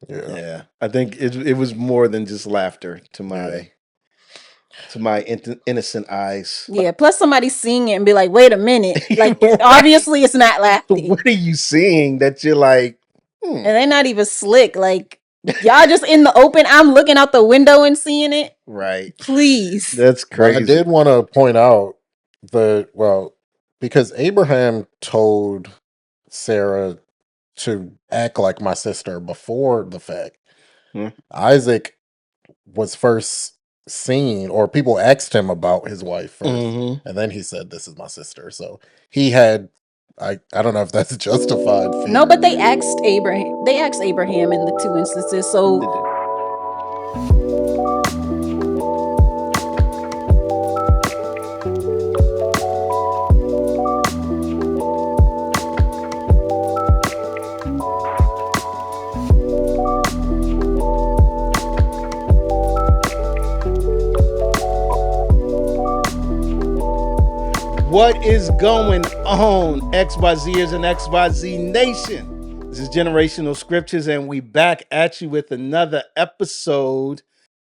Yeah. I think it was more than just laughter to my innocent eyes. Yeah. Plus, somebody seeing it and be like, "Wait a minute!" Like, obviously, it's not laughing. What are you seeing that you're like? And they're not even slick. Like, y'all just in the open. I'm looking out the window and seeing it. Right. Please. That's crazy. I did want to point out because Abraham told Sarah to act like my sister before the fact. Isaac was first seen, or people asked him about his wife first, and then he said, "This is my sister." So he had, I don't know if that's justified. No, but they asked Abraham. They asked Abraham in the 2 instances. So what is going on, XYZers and XYZ Nation? This is Generational Scriptures, and we back at you with another episode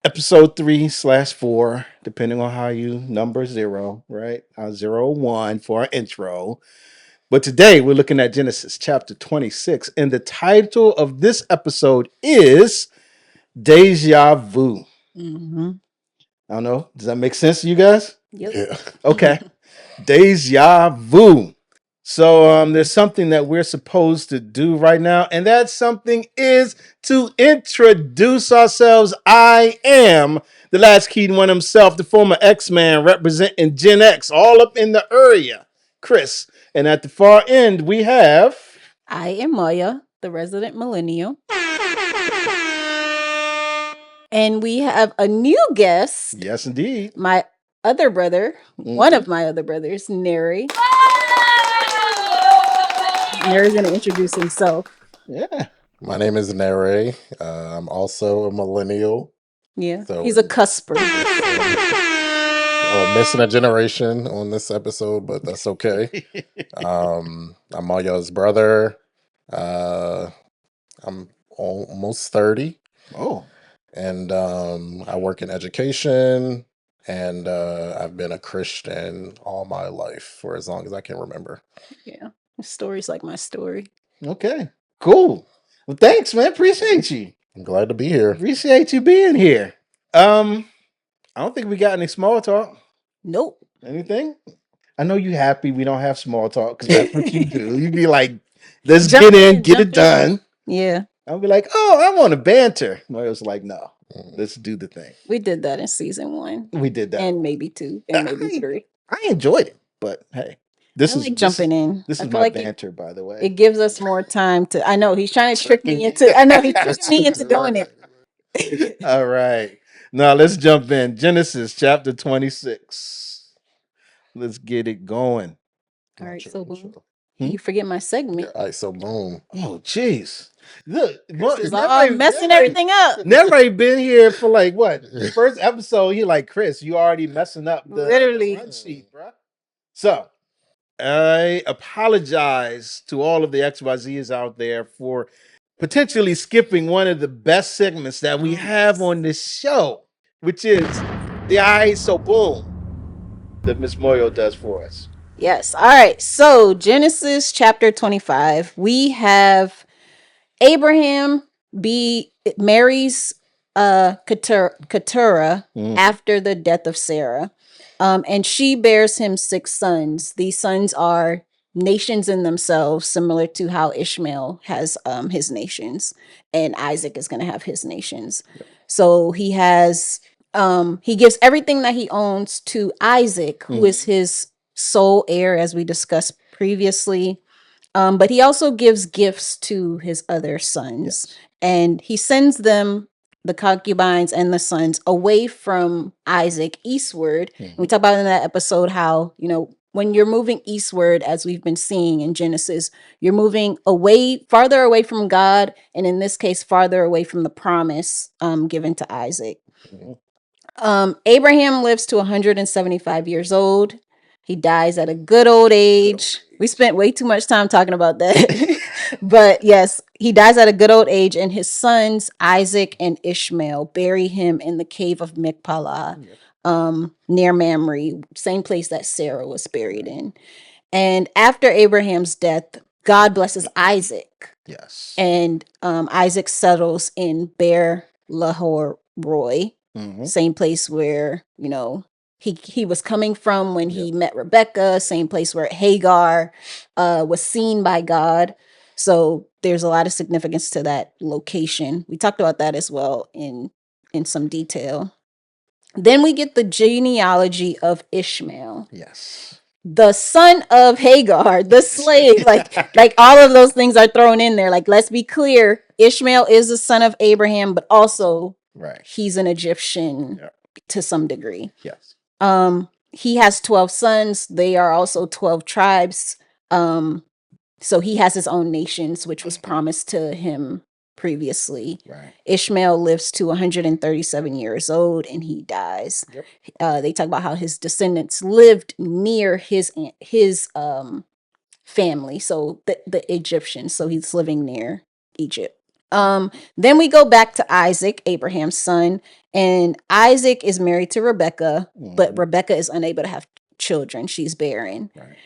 3/4, depending on how you number 0, right? 0-1 for our intro. But today we're looking at Genesis chapter 26, and the title of this episode is Deja Vu. I don't know. Does that make sense to you guys? Yep. Yeah. Okay. Deja Vu. So there's something that we're supposed to do right now, and that something is to introduce ourselves. I am the latchkey one himself, the former X-Man representing Gen X, all up in the area, Chris. And at the far end, we have... I am Maya, the resident millennial. And we have a new guest. Yes, indeed. My other brother, one of my other brothers, Nere. Nere's going to introduce himself. Yeah. My name is Nere. I'm also a millennial. Yeah. So he's a cusper. Missing a generation on this episode, but that's okay. I'm Maya's brother. I'm almost 30. Oh. And I work in education, and I've been a Christian all my life for as long as I can remember. Yeah. His story's like my story. Okay. Cool. Well, thanks, man. Appreciate you. I'm glad to be here. Appreciate you being here. I don't think we got any small talk. Nope. Anything? I know you happy we don't have small talk because that's what you do. You be like, let's get it done. Yeah. I'll be like, oh, I want to banter. Mario's like, no, let's do the thing. We did that in season 1. We did that. And maybe 2. And maybe 3. I enjoyed it, but hey. This is jumping in. This is my banter, by the way. It gives us more time to. I know he's trying to trick me into. I know he tricked me into doing it. All right, now let's jump in. Genesis chapter 26. Let's get it going. All right, so boom. You forget my segment. All right, so boom. Oh, jeez. Look, messing everything up. Never been here for like what? The first episode, he like, Chris, you already messing up the literally run sheet, bro. So. I apologize to all of the XYZs out there for potentially skipping one of the best segments that we have on this show, which is the Alright, so boom that Miss Moyo does for us. Yes. All right. So Genesis chapter 25, we have Abraham marries Keturah after the death of Sarah. And she bears him 6 sons. These sons are nations in themselves, similar to how Ishmael has his nations, and Isaac is going to have his nations. Yep. So he has, he gives everything that he owns to Isaac, who is his sole heir, as we discussed previously. But he also gives gifts to his other sons, and he sends them, the concubines and the sons, away from Isaac eastward. And we talk about in that episode how, when you're moving eastward, as we've been seeing in Genesis, you're moving farther away from God, and in this case, farther away from the promise given to Isaac. Abraham lives to 175 years old. He dies at a good old age. We spent way too much time talking about that. But yes, he dies at a good old age, and his sons Isaac and Ishmael bury him in the cave of Machpelah, near Mamre, same place that Sarah was buried in. And after Abraham's death, God blesses Isaac. Yes. And Isaac settles in Beer Lahai Roi, same place where, he was coming from when he met Rebecca, same place where Hagar was seen by God. So there's a lot of significance to that location. We talked about that as well in some detail. Then we get the genealogy of Ishmael. Yes. The son of Hagar, the slave, like all of those things are thrown in there. Like, let's be clear, Ishmael is the son of Abraham, but also he's an Egyptian to some degree. Yes. He has 12 sons. They are also 12 tribes. So he has his own nations, which was promised to him previously. Right. Ishmael lives to 137 years old and he dies. Yep. They talk about how his descendants lived near his family, so the Egyptians. So he's living near Egypt. Then we go back to Isaac, Abraham's son, and Isaac is married to Rebecca, but Rebecca is unable to have children. She's barren. Right.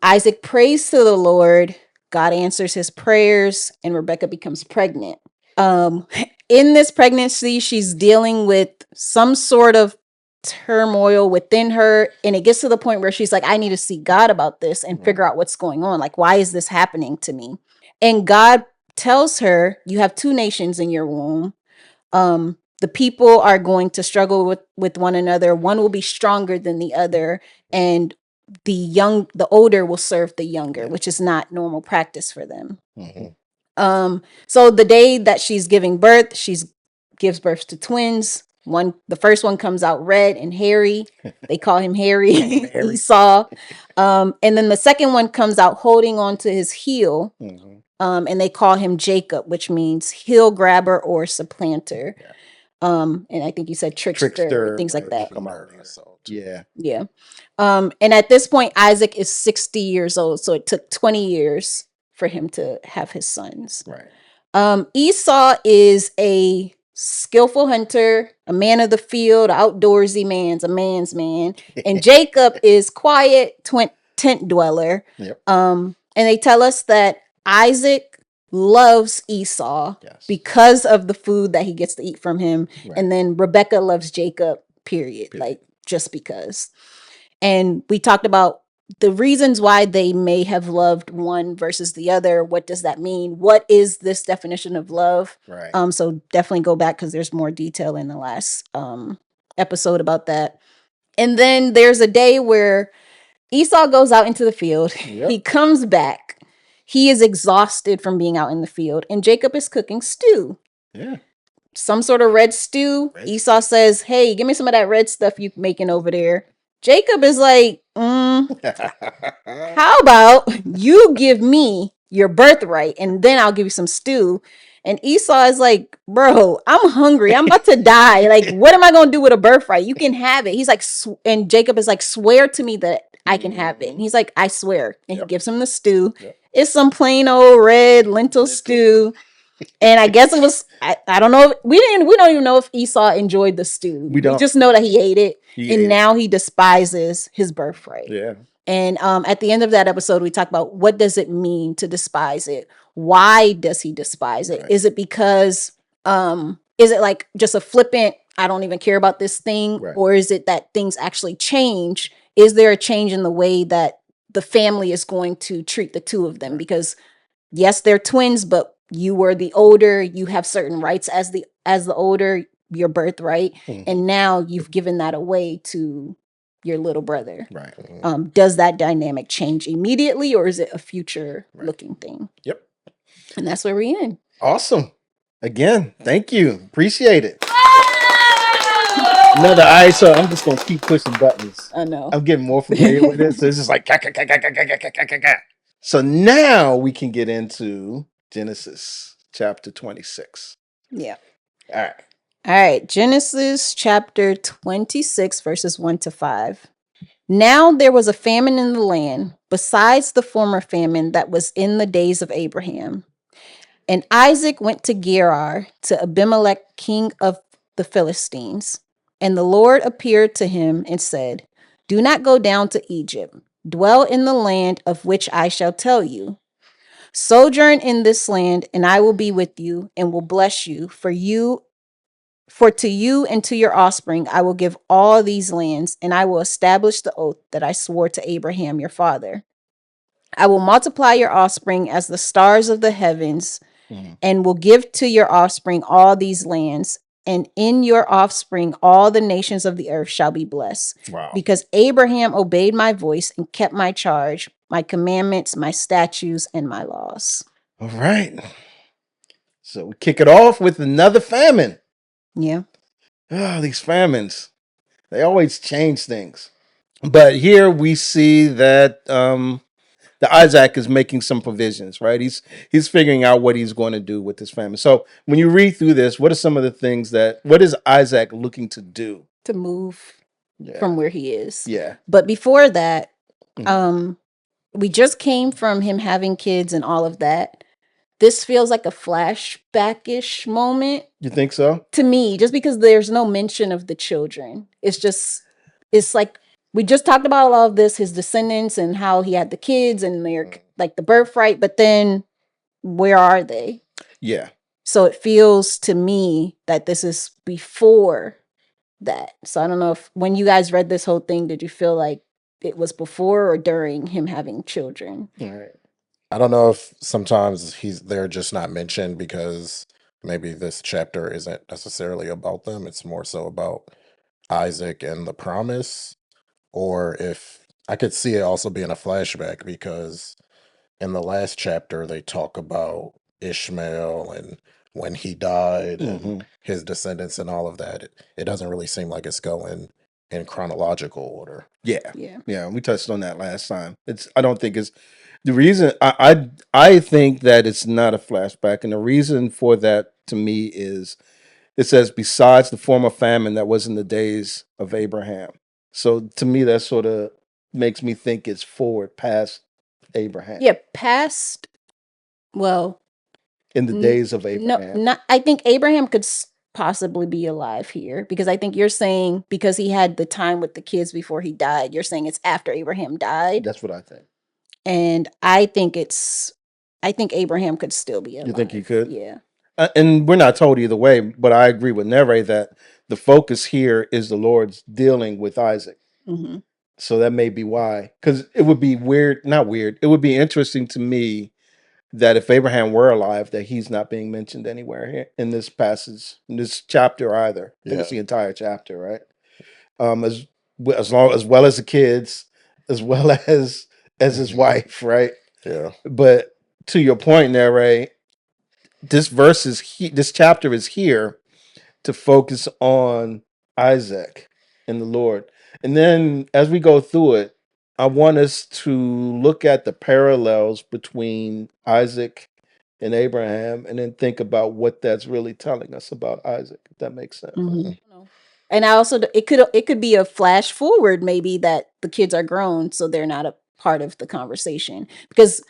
Isaac prays to the Lord. God answers his prayers, and Rebecca becomes pregnant. In this pregnancy, she's dealing with some sort of turmoil within her, and it gets to the point where she's like, I need to seek God about this and figure out what's going on. Like, why is this happening to me? And God tells her, you have two nations in your womb. The people are going to struggle with one another. One will be stronger than the other, and the older will serve the younger, which is not normal practice for them. So the day that she's giving birth, gives birth to twins. The first one comes out red and hairy. They call him Harry, Esau. And then the second one comes out holding on to his heel. And they call him Jacob, which means heel grabber or supplanter. And I think you said trickster, things like that. Yeah. Yeah. And at this point, Isaac is 60 years old. So it took 20 years for him to have his sons. Right. Esau is a skillful hunter, a man of the field, outdoorsy a man's man. And Jacob is quiet, tent dweller. Yep. And they tell us that Isaac loves Esau because of the food that he gets to eat from him. Right. And then Rebecca loves Jacob, period. Like, just because. And we talked about the reasons why they may have loved one versus the other. What does that mean? What is this definition of love? Right. So definitely go back because there's more detail in the last episode about that. And then there's a day where Esau goes out into the field. Yep. He comes back. He is exhausted from being out in the field. And Jacob is cooking stew. Yeah. Some sort of red stew. Esau says, hey, give me some of that red stuff you making over there. Jacob is like, how about you give me your birthright and then I'll give you some stew. And Esau is like, bro, I'm hungry. I'm about to die. Like, what am I going to do with a birthright? You can have it. He's like, and Jacob is like, swear to me that I can have it. And he's like, I swear. And he gives him the stew. Yep. It's some plain old red lentil stew. And I guess it was, I don't know. We don't even know if Esau enjoyed the stew. We just know that he ate it. Now he despises his birthright. Yeah. And at the end of that episode, we talk about what does it mean to despise it? Why does he despise it? Right. Is it because, is it like just a flippant, I don't even care about this thing? Right. Or is it that things actually change? Is there a change in the way that the family is going to treat the two of them? Right. Because yes, they're twins, but you were the older, you have certain rights as the older, your birthright. And now you've given that away to your little brother. Right. Does that dynamic change immediately or is it a future looking thing? Yep. And that's where we end. Awesome. Again, thank you. Appreciate it. Another so I'm just gonna keep pushing buttons. I know. I'm getting more familiar with it. So it's just like So now we can get into Genesis chapter 26. Yeah. All right. Genesis chapter 26, verses 1 to 5. Now there was a famine in the land, besides the former famine that was in the days of Abraham. And Isaac went to Gerar, to Abimelech, king of the Philistines. And the Lord appeared to him and said, do not go down to Egypt. Dwell in the land of which I shall tell you. Sojourn in this land, and I will be with you and will bless you. For to you and to your offspring I will give all these lands, and I will establish the oath that I swore to Abraham your father. I will multiply your offspring as the stars of the heavens, and will give to your offspring all these lands, and in your offspring all the nations of the earth shall be blessed. Wow. Because Abraham obeyed my voice and kept my charge, my commandments, my statutes, and my laws. All right. So we kick it off with another famine. Yeah. Oh, these famines. They always change things. But here we see that the Isaac is making some provisions, right? He's figuring out what he's going to do with this famine. So when you read through this, what are some of the things what is Isaac looking to do? To move from where he is. Yeah. But before that, we just came from him having kids and all of that. This feels like a flashback-ish moment. You think so? To me, just because there's no mention of the children. It's like we just talked about all of this, his descendants and how he had the kids and their like the birthright, but then where are they? Yeah. So it feels to me that this is before that. So I don't know if when you guys read this whole thing, did you feel like it was before or during him having children? All right. I don't know if sometimes they're just not mentioned because maybe this chapter isn't necessarily about them. It's more so about Isaac and the promise. Or if I could see it also being a flashback because in the last chapter they talk about Ishmael and when he died and his descendants and all of that. It doesn't really seem like it's going in chronological order. Yeah. Yeah. Yeah. We touched on that last time. I don't think it's the reason I think that it's not a flashback. And the reason for that to me is it says, besides the former famine that was in the days of Abraham. So to me, that sort of makes me think it's forward past Abraham. Yeah, past, well, In the days of Abraham. No, I think Abraham could possibly be alive here because I think you're saying because he had the time with the kids before he died, you're saying it's after Abraham died. That's what I think. And I think Abraham could still be alive. You think he could? Yeah. And we're not told either way, but I agree with Nere that the focus here is the Lord's dealing with Isaac. Mm-hmm. So that may be why. Because it would be not weird. It would be interesting to me that if Abraham were alive, that he's not being mentioned anywhere here in this passage, in this chapter either. I think it's the entire chapter, right? As well as the kids, as well as his wife, right? Yeah. But to your point, Nere, this chapter is here to focus on Isaac and the Lord. And then as we go through it, I want us to look at the parallels between Isaac and Abraham and then think about what that's really telling us about Isaac, if that makes sense. Mm-hmm. And I also, it could be a flash forward maybe that the kids are grown, so they're not a part of the conversation because,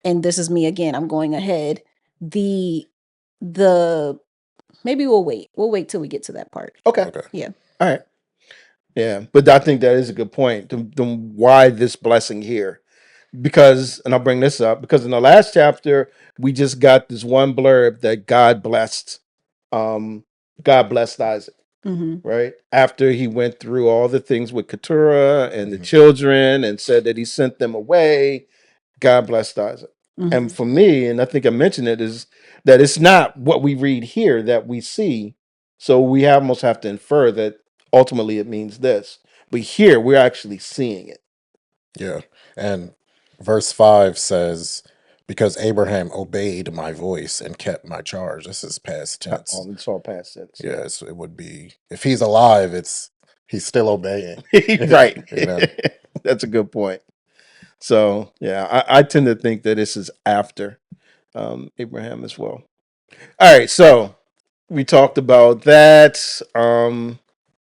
and this is me again, I'm going ahead. Maybe we'll wait till we get to that part. Okay. Yeah. All right. Yeah. But I think that is a good point. Why this blessing here? Because, and I'll bring this up, because in the last chapter, we just got this one blurb that God blessed Isaac, right? After he went through all the things with Keturah and the children and said that he sent them away, God blessed Isaac. And for me, and I think I mentioned it, is that it's not what we read here that we see. So we almost have to infer that ultimately it means this. But here we're actually seeing it. Yeah. And verse 5 says, because Abraham obeyed my voice and kept my charge. This is past tense. It's all past tense. Yes, it would be, if he's alive, he's still obeying. Right. You know? That's a good point. So yeah, I tend to think that this is after Abraham as well. All right, so we talked about that.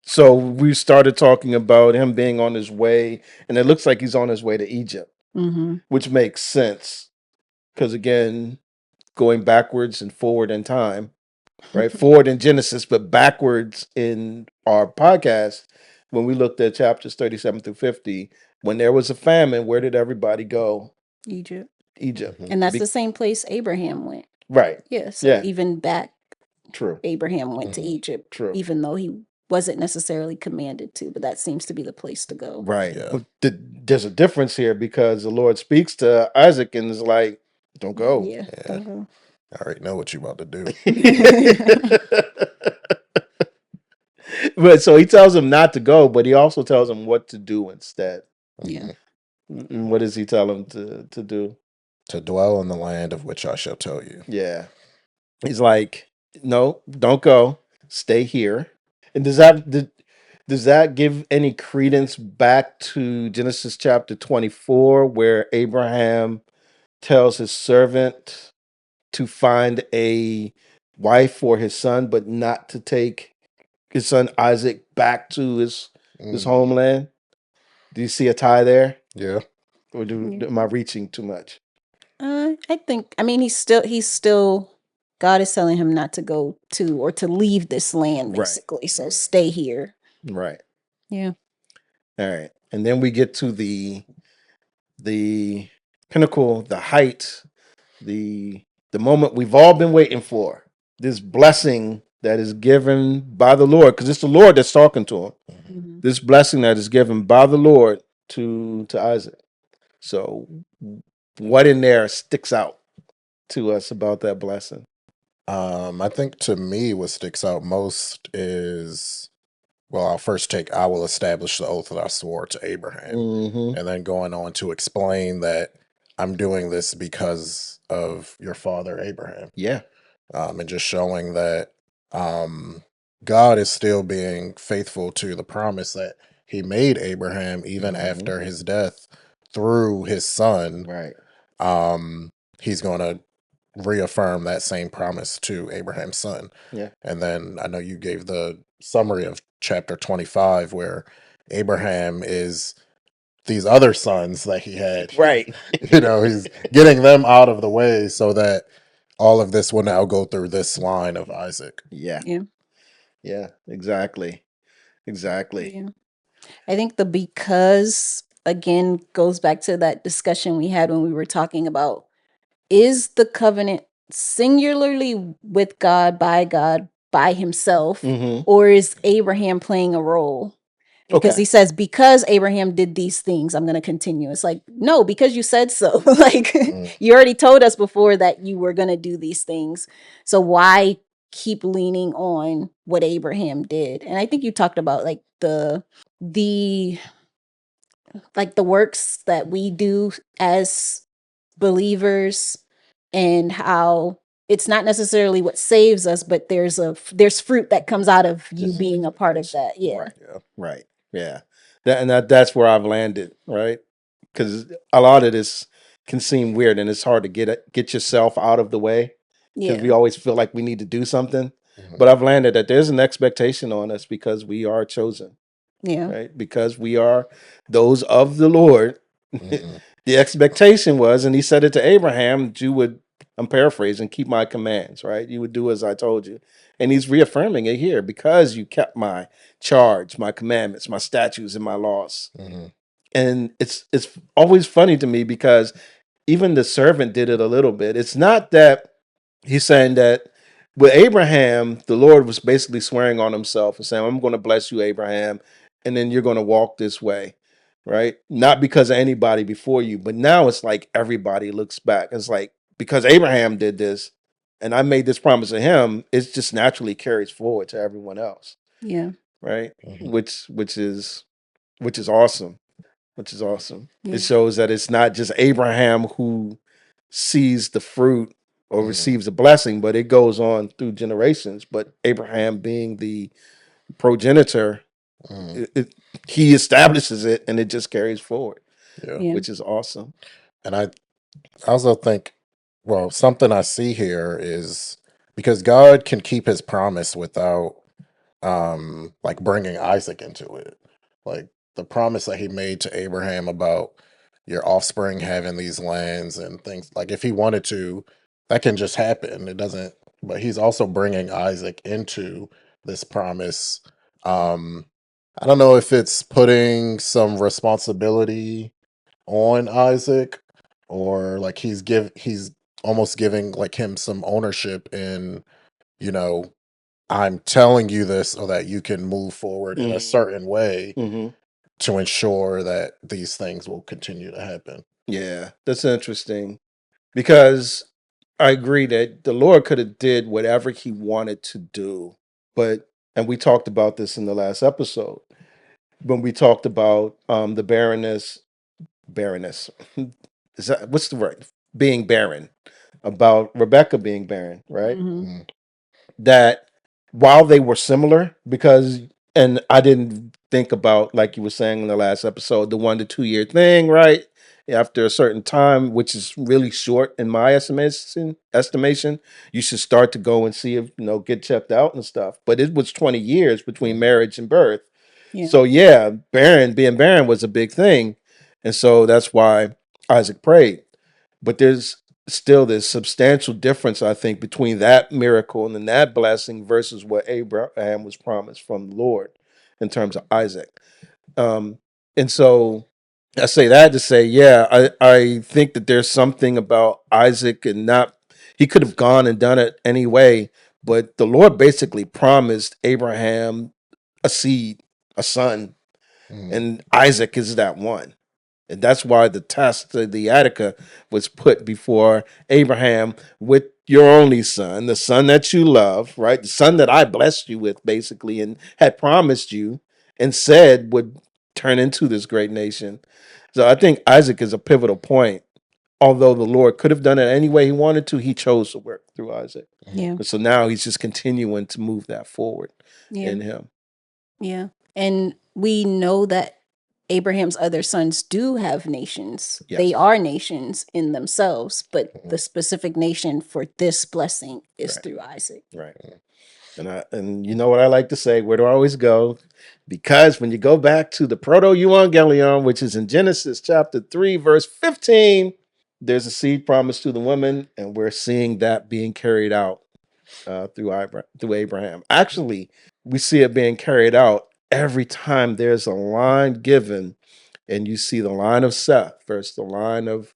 So we started talking about him being on his way, and it looks like he's on his way to Egypt, which makes sense because again, going backwards and forward in time, right? Forward in Genesis, but backwards in our podcast. When we looked at chapters 37 through 50, when there was a famine, where did everybody go? Egypt. Egypt. And that's the same place Abraham went. Right. Yeah. So Yeah. even back, True. Abraham went to Egypt, True. even though he wasn't necessarily commanded to, but that seems to be the place to go. Right. Yeah. But there's a difference here because the Lord speaks to Isaac and is like, don't go. Yeah. Don't go. I already know what you about to do. But so he tells him not to go, but he also tells him what to do instead. Yeah. And what does he tell him to do? To dwell in the land of which I shall tell you. Yeah. He's like, no, don't go. Stay here. And does that give any credence back to Genesis chapter 24, where Abraham tells his servant to find a wife for his son, but not to take his son Isaac back to his homeland? Do you see a tie there? Yeah. Or am I reaching too much? I think, I mean, he's still, God is telling him not to go to or to leave this land, basically. Right. So stay here. Right. Yeah. All right. And then we get to the pinnacle, the height, the moment we've all been waiting for. This blessing that is given by the Lord, because it's the Lord that's talking to him. Mm-hmm. This blessing that is given by the Lord to Isaac. So what in there sticks out to us about that blessing? I think to me what sticks out most is, well, I'll first take, I will establish the oath that I swore to Abraham. Mm-hmm. And then going on to explain that I'm doing this because of your father Abraham. Yeah. And just showing that God is still being faithful to the promise that he made Abraham even after his death through his son. Right. He's going to reaffirm that same promise to Abraham's son. Yeah. And then I know you gave the summary of chapter 25 where Abraham is these other sons that he had. Right. He's getting them out of the way so that all of this will now go through this line of Isaac. Yeah. Yeah. Yeah, exactly. Exactly. Yeah. I think the because again goes back to that discussion we had when we were talking about, is the covenant singularly with God, by himself, or is Abraham playing a role? Because he says, because Abraham did these things, I'm going to continue. It's like, no, because you said so. Like, you already told us before that you were going to do these things. So why keep leaning on what Abraham did? And I think you talked about like the works that we do as believers and how it's not necessarily what saves us, but there's fruit that comes out of you being a part of that. Yeah. Right. Yeah. Right. Yeah. That's where I've landed, right? Because a lot of this can seem weird and it's hard to get yourself out of the way because we always feel like we need to do something. But I've landed that there's an expectation on us because we are chosen. Yeah. Right. Because we are those of the Lord. The expectation was, and he said it to Abraham, you would, I'm paraphrasing, keep my commands, right? You would do as I told you. And he's reaffirming it here, because you kept my charge, my commandments, my statutes, and my laws. And it's always funny to me because even the servant did it a little bit. It's not that he's saying that with Abraham, the Lord was basically swearing on himself and saying, I'm going to bless you, Abraham, and then you're going to walk this way, right? Not because of anybody before you, but now it's like everybody looks back. It's like, because Abraham did this and I made this promise to him, it just naturally carries forward to everyone else. Yeah. Right. Which is awesome. Which is awesome. Yeah. It shows that it's not just Abraham who sees the fruit or receives a blessing, but it goes on through generations. But Abraham being the progenitor, he establishes it and it just carries forward, which is awesome. And I also think, well, something I see here is because God can keep his promise without like bringing Isaac into it. Like the promise that he made to Abraham about your offspring having these lands and things. Like if he wanted to, that can just happen. It doesn't. But he's also bringing Isaac into this promise. Um, I don't know if it's putting some responsibility on Isaac or like he's almost giving like him some ownership in, you know, I'm telling you this so that you can move forward in a certain way to ensure that these things will continue to happen. Yeah, that's interesting because I agree that the Lord could have did whatever he wanted to do. But and we talked about this in the last episode when we talked about the barrenness. Is that what's the word? Being barren. About Rebecca being barren, right? Mm-hmm. That while they were similar, because and I didn't think about like you were saying in the last episode, the 1 to 2 year thing, right? After a certain time, which is really short in my estimation, you should start to go and see if get checked out and stuff. But it was 20 years between marriage and birth. Yeah. So yeah, being barren was a big thing. And so that's why Isaac prayed. But there's still this substantial difference, I think, between that miracle and then that blessing versus what Abraham was promised from the Lord in terms of Isaac. And so I say that to say, yeah, I think that there's something about Isaac and not, he could have gone and done it anyway, but the Lord basically promised Abraham a seed, a son, and Isaac is that one. And that's why the test, the Attica, was put before Abraham with your only son, the son that you love, right? The son that I blessed you with, basically, and had promised you and said would turn into this great nation. So I think Isaac is a pivotal point. Although the Lord could have done it any way he wanted to, he chose to work through Isaac. Yeah. And so now he's just continuing to move that forward Yeah. in him. Yeah. And we know that Abraham's other sons do have nations. Yes. They are nations in themselves, but the specific nation for this blessing is Right. through Isaac. Right. And you know what I like to say, where do I always go? Because when you go back to the proto-evangelion, which is in Genesis chapter 3, verse 15, there's a seed promised to the woman, and we're seeing that being carried out through Abraham. Actually, we see it being carried out every time there's a line given, and you see the line of Seth versus the line of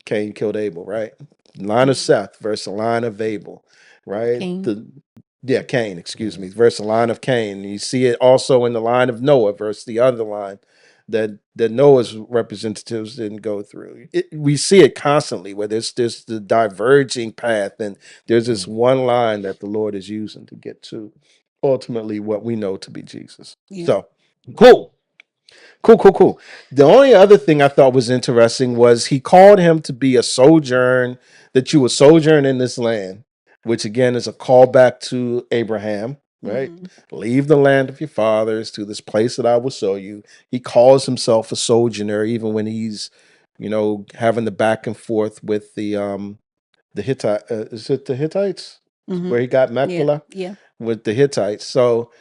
Cain killed Abel, right? Line of Seth versus the line of Abel, right? Cain. Cain, excuse me, versus the line of Cain. You see it also in the line of Noah versus the other line that Noah's representatives didn't go through. We see it constantly where there's the diverging path, and there's this one line that the Lord is using to get to ultimately what we know to be Jesus. Yeah. So cool. Cool. The only other thing I thought was interesting was he called him to be a sojourn, that you would sojourn in this land, which again is a callback to Abraham, right? Leave the land of your fathers to this place that I will show you. He calls himself a sojourner, even when he's, having the back and forth with the Hittite. Is it the Hittites where he got Machpelah? Yeah. With the Hittites. So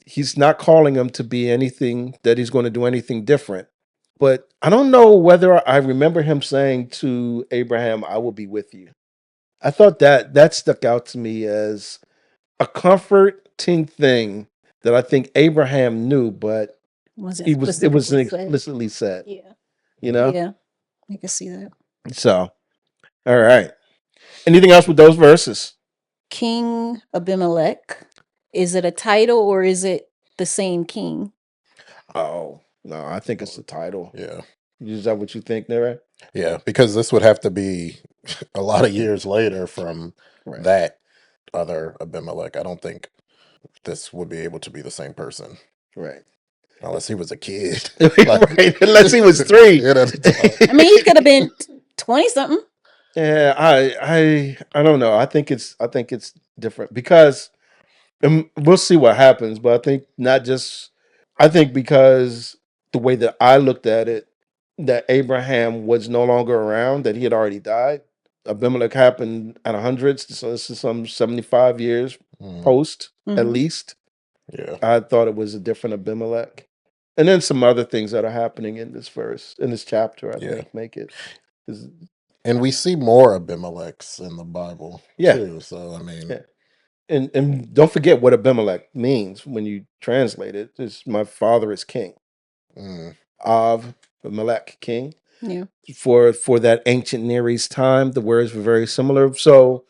he's not calling him to be anything that he's going to do anything different. But I don't know whether I remember him saying to Abraham, I will be with you. I thought that stuck out to me as a comforting thing that I think Abraham knew, but it was explicitly said. Yeah. Yeah, I can see that. So, all right. Anything else with those verses? King Abimelech. Is it a title or is it the same king? Oh, no, I think it's the title. Yeah. Is that what you think, Nere? Yeah, because this would have to be a lot of years later from that other Abimelech. I don't think this would be able to be the same person. Right. Unless he was a kid. Right. Unless he was 3. I mean, he could have been 20 something. Yeah, I don't know. I think it's different because and we'll see what happens, but I think not just I think because the way that I looked at it, that Abraham was no longer around, that he had already died. Abimelech happened at hundreds, so this is some 75 years post at least. Yeah. I thought it was a different Abimelech. And then some other things that are happening in this chapter, I think, make it. And we see more Abimelechs in the Bible too. So I mean, and don't forget what Abimelech means when you translate it. It's my father is king. Of Abimelech, king. Yeah. For that ancient Near East time, the words were very similar. So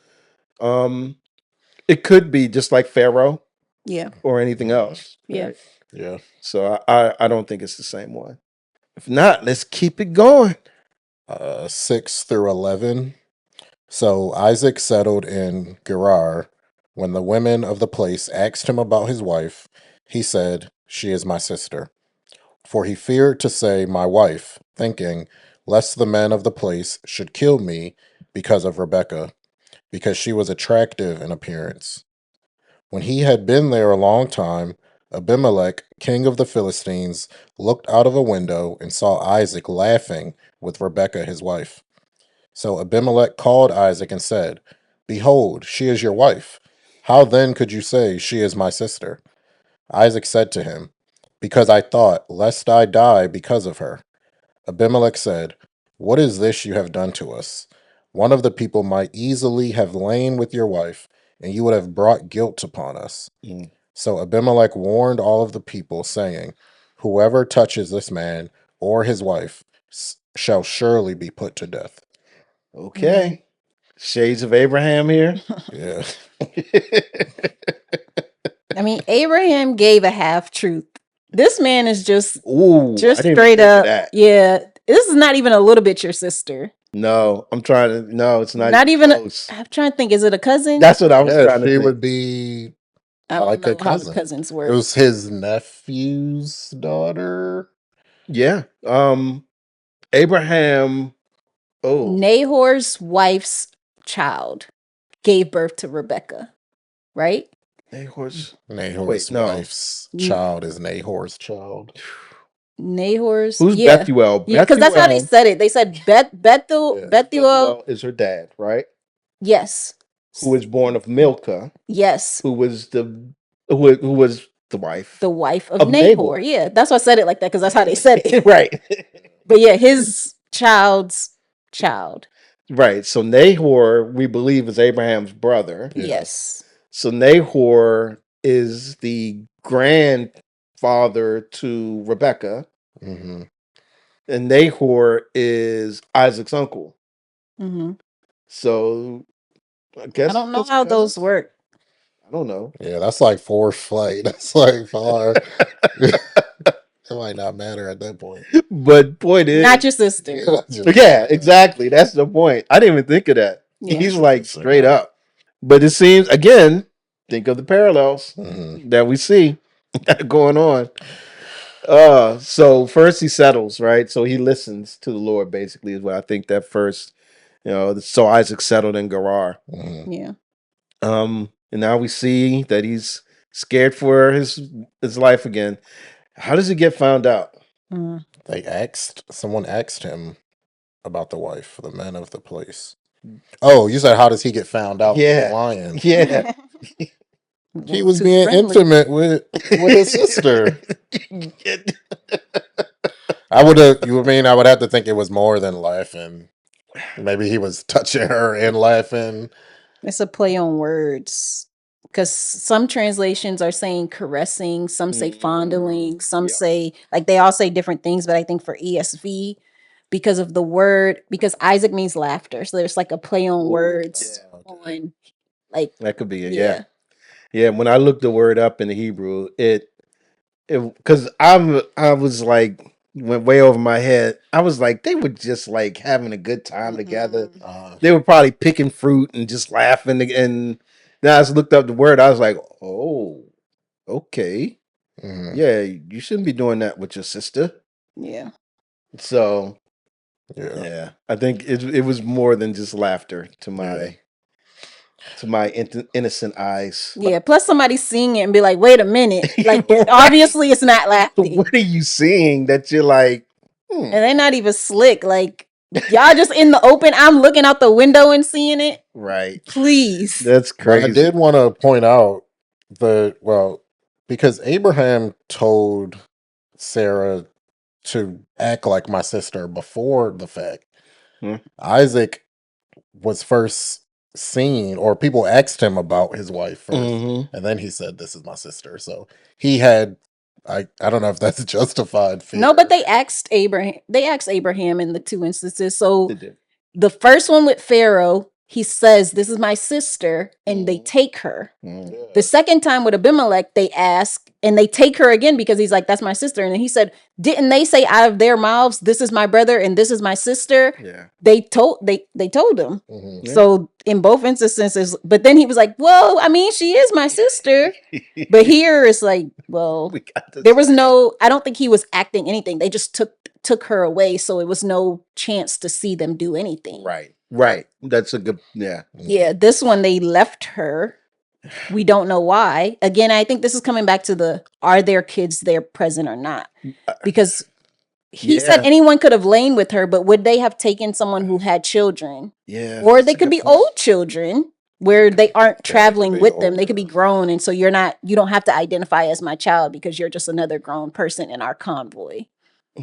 it could be just like Pharaoh. Yeah. Or anything else. Yeah. Right? Yeah. So I don't think it's the same one. If not, let's keep it going. 6 through 11. So Isaac settled in Gerar. When the women of the place asked him about his wife, he said, "She is my sister." For he feared to say, "my wife," thinking, lest the men of the place should kill me because of Rebekah, because she was attractive in appearance. When he had been there a long time, Abimelech, king of the Philistines, looked out of a window and saw Isaac laughing with Rebekah his wife. So Abimelech called Isaac and said, "Behold, she is your wife. How then could you say, 'She is my sister'?" Isaac said to him, "Because I thought, lest I die because of her." Abimelech said, "What is this you have done to us? One of the people might easily have lain with your wife, and you would have brought guilt upon us." So Abimelech warned all of the people, saying, "Whoever touches this man or his wife shall surely be put to death." Okay. Shades of Abraham here. Yeah. I mean, Abraham gave a half truth. This man is just Ooh, just I didn't straight even think of up. that. Yeah, this is not even a little bit your sister. No, I'm trying to. No, it's not. Not even. Close. I'm trying to think. Is it a cousin? That's what I was Yeah, trying to she think. would be I don't like know a how the cousin. cousins It work. was his nephew's daughter. Yeah. Abraham. Oh, Nahor's wife's child gave birth to Rebecca, right? Nahor's. Nahor's Wait, no. wife's child is Nahor's child. Nahor's. Who's Yeah. Bethuel? Yeah, because that's how they said it. They said Bethuel. Bethuel is her dad, right? Yes. Who was born of Milcah. Yes. Who was the wife? The wife of Nahor. Yeah, that's why I said it like that, because that's how they said it. Right. But yeah, his child's child. Right. So Nahor, we believe, is Abraham's brother. Yes. So Nahor is the grandfather to Rebecca. Mm-hmm. And Nahor is Isaac's uncle. Mm-hmm. So I guess I don't know how those work. I don't know. Yeah, that's like forced flight. That's like far. It might not matter at that point. But point is, not your sister. Yeah, exactly. That's the point. I didn't even think of that. Yeah. He's like straight up. But it seems, again, think of the parallels that we see going on. So first he settles, right? So he listens to the Lord, basically, is what I think that first, so Isaac settled in Gerar. Yeah. And now we see that he's scared for his life again. How does he get found out? Someone asked him about the wife, the men of the place. Oh, you said, how does he get found out? Yeah. Lion. Yeah. He was being intimate with his sister. I would have to think it was more than laughing. Maybe he was touching her and laughing. It's a play on words. Because some translations are saying caressing, some say fondling, some say, like, they all say different things. But I think for ESV, because of the word, because Isaac means laughter. So there's like a play on words on, like, that could be it. Yeah. Yeah. When I looked the word up in the Hebrew, because I was like, went way over my head. I was like, they were just like having a good time together. They were probably picking fruit and just laughing. And then I just looked up the word. I was like, oh, okay. Yeah, you shouldn't be doing that with your sister. Yeah. So, yeah, I think it was more than just laughter to my innocent eyes. Yeah. Plus, somebody seeing it and be like, "Wait a minute!" Like, obviously, it's not laughing. What are you seeing that you're like? And they're not even slick. Like, y'all just in the open. I'm looking out the window and seeing it. Right. Please. That's crazy. But I did want to point out Because Abraham told Sarah to act like my sister before the fact. Isaac was first seen, or people asked him about his wife first, and then he said, "This is my sister." So he had, I don't know if that's justified fear. No, but they asked Abraham. They asked Abraham in the two instances. So They did. the first one with Pharaoh, he says, "This is my sister," and they take her. The second time with Abimelech, they ask and they take her again because he's like, "That's my sister." And then he said, "Didn't they say out of their mouths, 'This is my brother and this is my sister'?" Yeah. They told him. So in both instances, but then he was like, "Well, I mean, she is my sister." But here it's like, well, there was no. I don't think he was acting anything. They just took her away, so it was no chance to see them do anything. Right. That's a good. Yeah. Yeah. This one they left her. We don't know why. Again, I think this is coming back to are their kids there present or not? Because he said anyone could have lain with her, but would they have taken someone who had children? Yeah. Or they could be old children where they aren't traveling with them. They could be grown. And so you don't have to identify as my child because you're just another grown person in our convoy.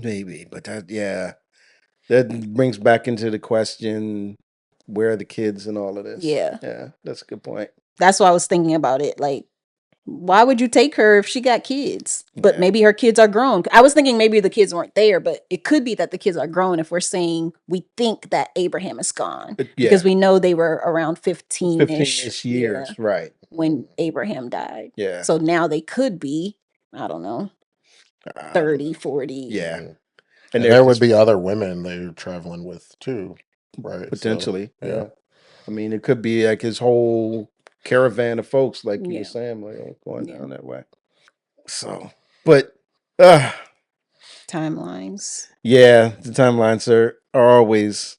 Maybe, but that brings back into the question, where are the kids and all of this? Yeah. Yeah, that's a good point. That's why I was thinking about it. Like, why would you take her if she got kids? But maybe her kids are grown. I was thinking maybe the kids weren't there, but it could be that the kids are grown if we're saying we think that Abraham is gone. Because we know they were around 15-ish years, right, when Abraham died. Yeah. So now they could be, I don't know, 30, 40. Yeah. And there would be other women they're traveling with too, right? Potentially. So, yeah. I mean, it could be like his whole caravan of folks, like you were saying, like going down that way. So, but timelines. Yeah, the timelines are always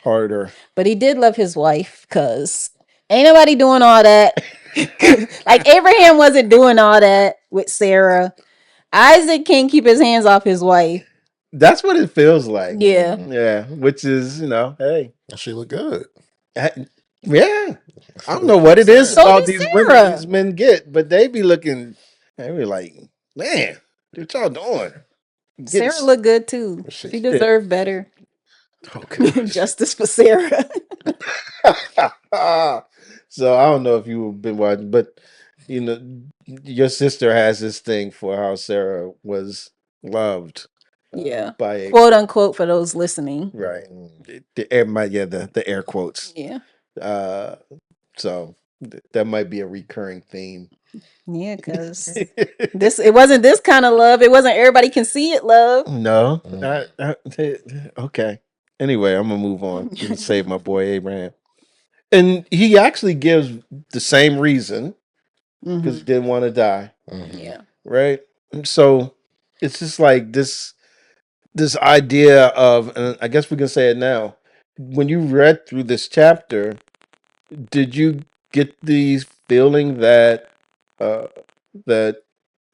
harder. But he did love his wife because ain't nobody doing all that. Like Abraham wasn't doing all that with Sarah. Isaac can't keep his hands off his wife. That's what it feels like. Yeah. Yeah. Which is, hey. She look good. Yeah. I don't know what it is about these women these men get, but they be looking, they be like, man, what y'all doing? Sarah looked good too. She deserved better. Okay. Justice for Sarah. So I don't know if you've been watching, but your sister has this thing for how Sarah was loved. Yeah. By quote unquote for those listening. Right. The air quotes. Yeah. So that might be a recurring theme. Yeah, because it wasn't this kind of love. It wasn't everybody can see it love. No. Okay. Anyway, I'm gonna move on and save my boy Abraham. And he actually gives the same reason, because he didn't want to die. Yeah. Right. So it's just like this idea of, and I guess we can say it now. When you read through this chapter, did you get the feeling that that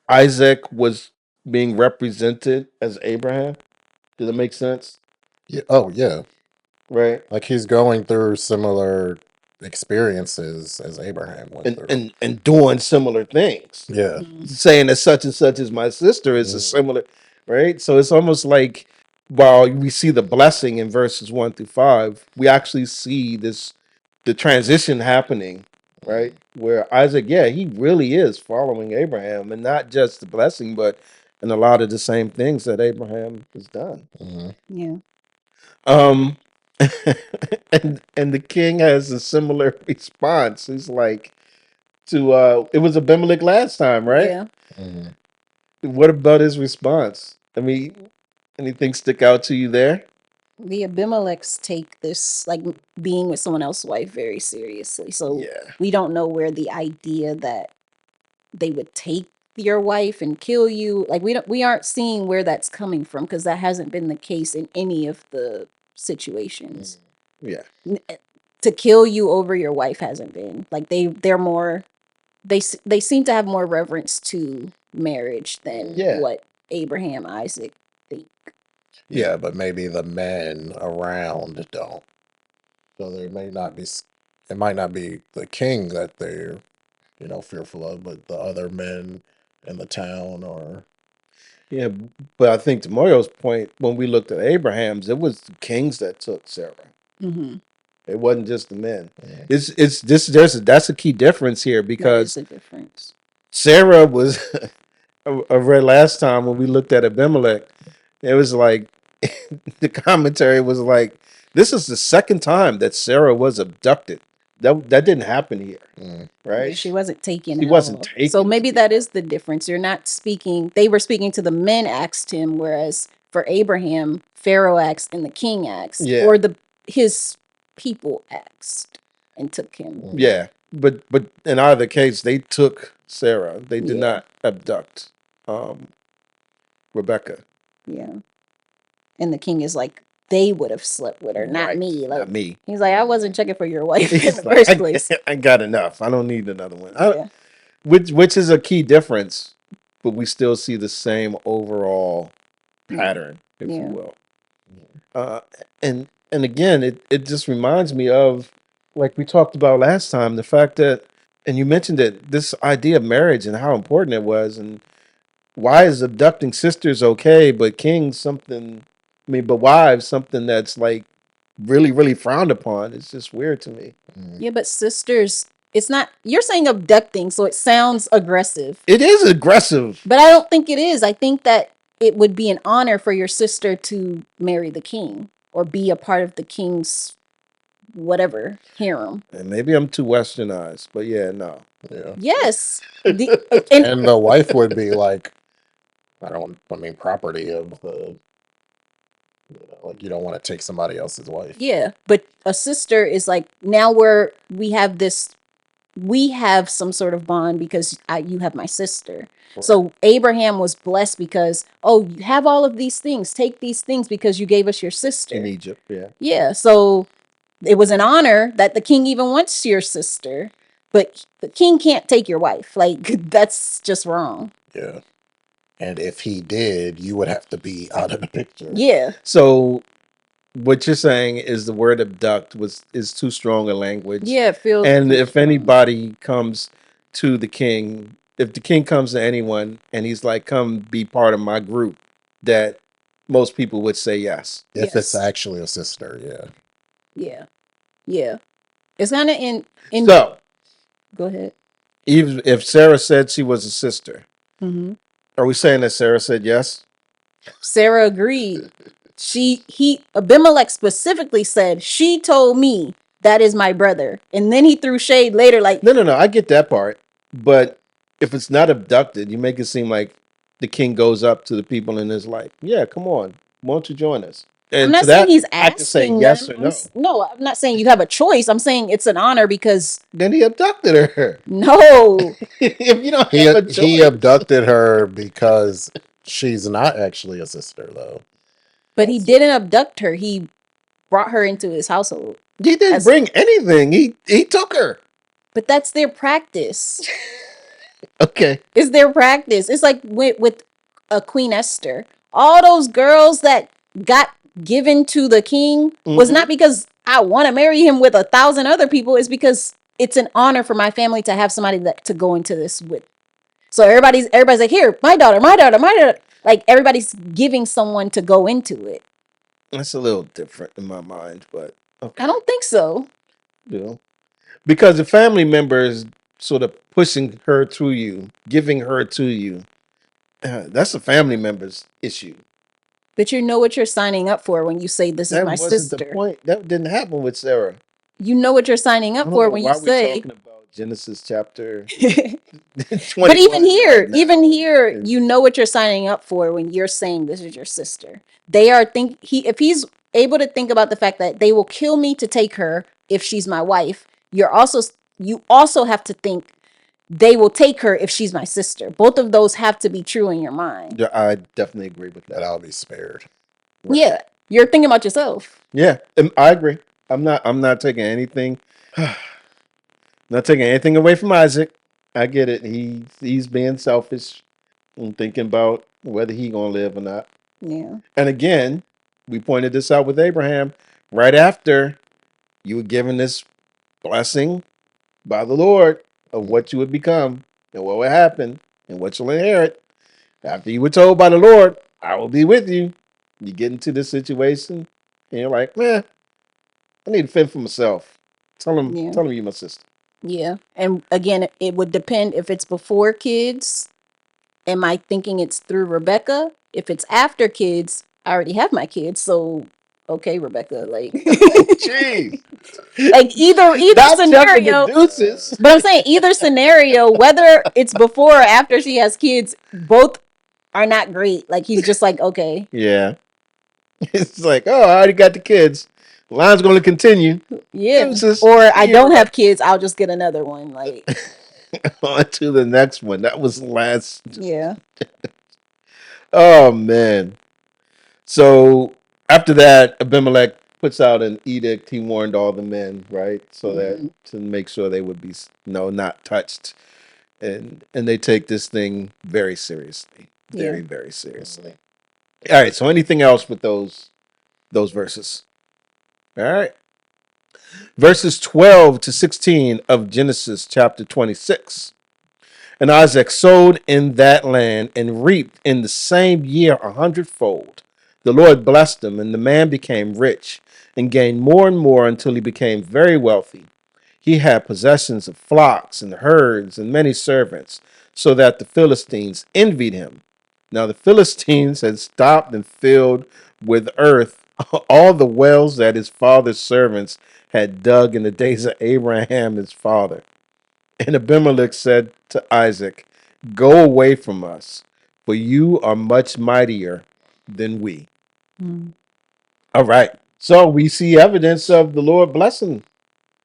Isaac was being represented as Abraham? Does it make sense? Yeah. Oh, yeah. Right. Like he's going through similar experiences as Abraham went through. And doing similar things. Yeah. Saying that such and such is my sister is a similar, right? So it's almost like while we see the blessing in verses 1-5, we actually see the transition happening, right? Where Isaac, he really is following Abraham, and not just the blessing, but in a lot of the same things that Abraham has done. Yeah. And the king has a similar response. He's like, it was Abimelech last time, right? Yeah. What about his response? I mean, anything stick out to you there? The Abimelechs take this, like being with someone else's wife, very seriously. So we don't know where the idea that they would take your wife and kill you, like we aren't seeing where that's coming from, because that hasn't been the case in any of the situations. Yeah. To kill you over your wife hasn't been. Like they're more, they seem to have more reverence to marriage than what Abraham, Isaac think. Yeah, but maybe the men around don't. So there may not be. It might not be the king that they're, fearful of, but the other men in the town or Yeah, but I think to Mario's point, when we looked at Abraham's, it was the kings that took Sarah. Mm-hmm. It wasn't just the men. Yeah. It's this that's a key difference here That because is a difference. Sarah was I read last time when we looked at Abimelech, it was like the commentary was like, this is the second time that Sarah was abducted. That didn't happen here, Mm. right? She wasn't taken She at wasn't all. taken So to maybe be that is the difference. You're not speaking. They were speaking to the men asked him, whereas for Abraham, Pharaoh asked and the king asked, Yeah. or his people asked and took him. Yeah, but in either case, they took Sarah. They did Yeah. not abduct Rebecca. Yeah. And the king is like, they would have slept with her, not Right, me. Like, not me. he's like, I wasn't checking for your wife in He's the like, first place. I got enough. I don't need another one. Yeah. Which is a key difference, but we still see the same overall pattern, if you Yeah. will. And again, it just reminds me of, like we talked about last time, the fact that, and you mentioned it, this idea of marriage and how important it was, and why is abducting sisters okay, but kings something, I mean, but wives something that's like really, really frowned upon. It's just weird to me. Yeah, but sisters, it's not, you're saying abducting, so it sounds aggressive. It is aggressive. But I don't think it is. I think that it would be an honor for your sister to marry the king or be a part of the king's whatever harem. And maybe I'm too westernized, but yeah, no. Yeah. Yes. And the wife would be like, property of the, like you don't want to take somebody else's wife. Yeah, but a sister is like, now we have some sort of bond because you have my sister. Right. So Abraham was blessed because, oh, you have all of these things. Take these things because you gave us your sister. In Egypt, yeah. Yeah, so it was an honor that the king even wants your sister, but the king can't take your wife. Like, that's just wrong. Yeah. And if he did, you would have to be out of the picture. Yeah. So what you're saying is the word abduct is too strong a language. Yeah, it feels. And too if strong. anybody comes to the king, if the king comes to anyone and he's like, come be part of my group, that most people would say yes. If it's actually a sister, yeah. Yeah. Yeah. It's kind of in. So Go ahead. even if Sarah said she was a sister, Mm-hmm. are we saying that Sarah said yes? Sarah agreed. Abimelech specifically said, she told me that is my brother. And then he threw shade later, like, No. I get that part. But if it's not abducted, you make it seem like the king goes up to the people in his life. Yeah, come on. Won't you join us? And I'm not to that, saying he's I can say asking yes them. or no. No, I'm not saying you have a choice. I'm saying it's an honor because Then he abducted her. no. If you don't have a choice. He abducted her because she's not actually a sister, though. But he didn't abduct her. He brought her into his household. He didn't bring anything. He took her. But that's their practice. Okay. It's their practice. It's like with a Queen Esther. All those girls that got given to the king was not because I want to marry him with 1,000 other people. It's because it's an honor for my family to have somebody to go into this with. So everybody's like, here, my daughter. Like everybody's giving someone to go into it. That's a little different in my mind, but okay. I don't think so. Yeah. Because the family members sort of pushing her to you, giving her to you, that's a family member's issue. But you know what you're signing up for when you say this is my sister. That wasn't the point. That didn't happen with Sarah. You know what you're signing up for when you say. Why are we talking about Genesis chapter 21 But even here, right now? you know what you're signing up for when you're saying this is your sister. They are if he's able to think about the fact that they will kill me to take her if she's my wife, you also have to think they will take her if she's my sister. Both of those have to be true in your mind. Yeah, I definitely agree with that. That I'll be spared. Right. Yeah, you're thinking about yourself. Yeah, I agree. I'm not taking anything. Not taking anything away from Isaac. I get it. He's being selfish and thinking about whether he gonna live or not. Yeah. And again, we pointed this out with Abraham. Right after you were given this blessing by the Lord of what you would become and what would happen, and what you'll inherit. After you were told by the Lord, I will be with you. You get into this situation, and you're like, man, I need to fend for myself. Tell him, Yeah. tell him you're my sister. Yeah. And again, it would depend if it's before kids. Am I thinking it's through Rebecca? If it's after kids, I already have my kids. So, okay, Rebecca, like, Jeez. like either Not jumping the scenario. deuces. But I'm saying either scenario, whether it's before or after she has kids, both are not great. Like he's just like, okay, Yeah. It's like, oh, I already got the kids. The line's going to continue. yeah. Deuces. Or I See you, don't have Rebecca. kids, I'll just get another one. Like, On to the next one. That was last. yeah. Oh, man. So after that, Abimelech puts out an edict. He warned all the men, right? So that to make sure they would be not touched. And they take this thing very seriously. Very, very seriously. All right. So anything else with those verses? All right. Verses 12 to 16 of Genesis chapter 26. And Isaac sowed in that land and reaped in the same year 100-fold. The Lord blessed him, and the man became rich and gained more and more until he became very wealthy. He had possessions of flocks and herds and many servants, so that the Philistines envied him. Now the Philistines had stopped and filled with earth all the wells that his father's servants had dug in the days of Abraham his father. And Abimelech said to Isaac, go away from us, for you are much mightier than we. Mm. All right. So we see evidence of the Lord blessing.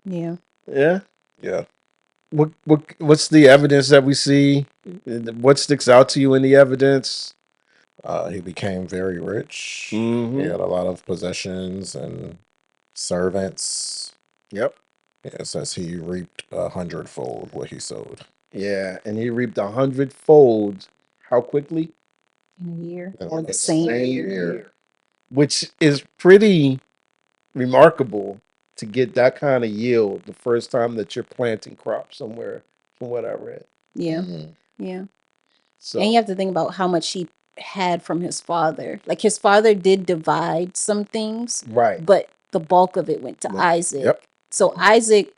Yeah. Yeah. Yeah. What's the evidence that we see? What sticks out to you in the evidence? He became very rich. Mm-hmm. He had a lot of possessions and servants. Yep. It says he reaped 100-fold what he sowed. Yeah, and he reaped 100-fold. How quickly? In a year. In Or the the same year. Which is pretty remarkable to get that kind of yield the first time that you're planting crops somewhere, from what I read. Yeah. Mhm. Yeah. So And you have to think about how much he had from his father. Like his father did divide some things, right. but the bulk of it went to Isaac. Yep. So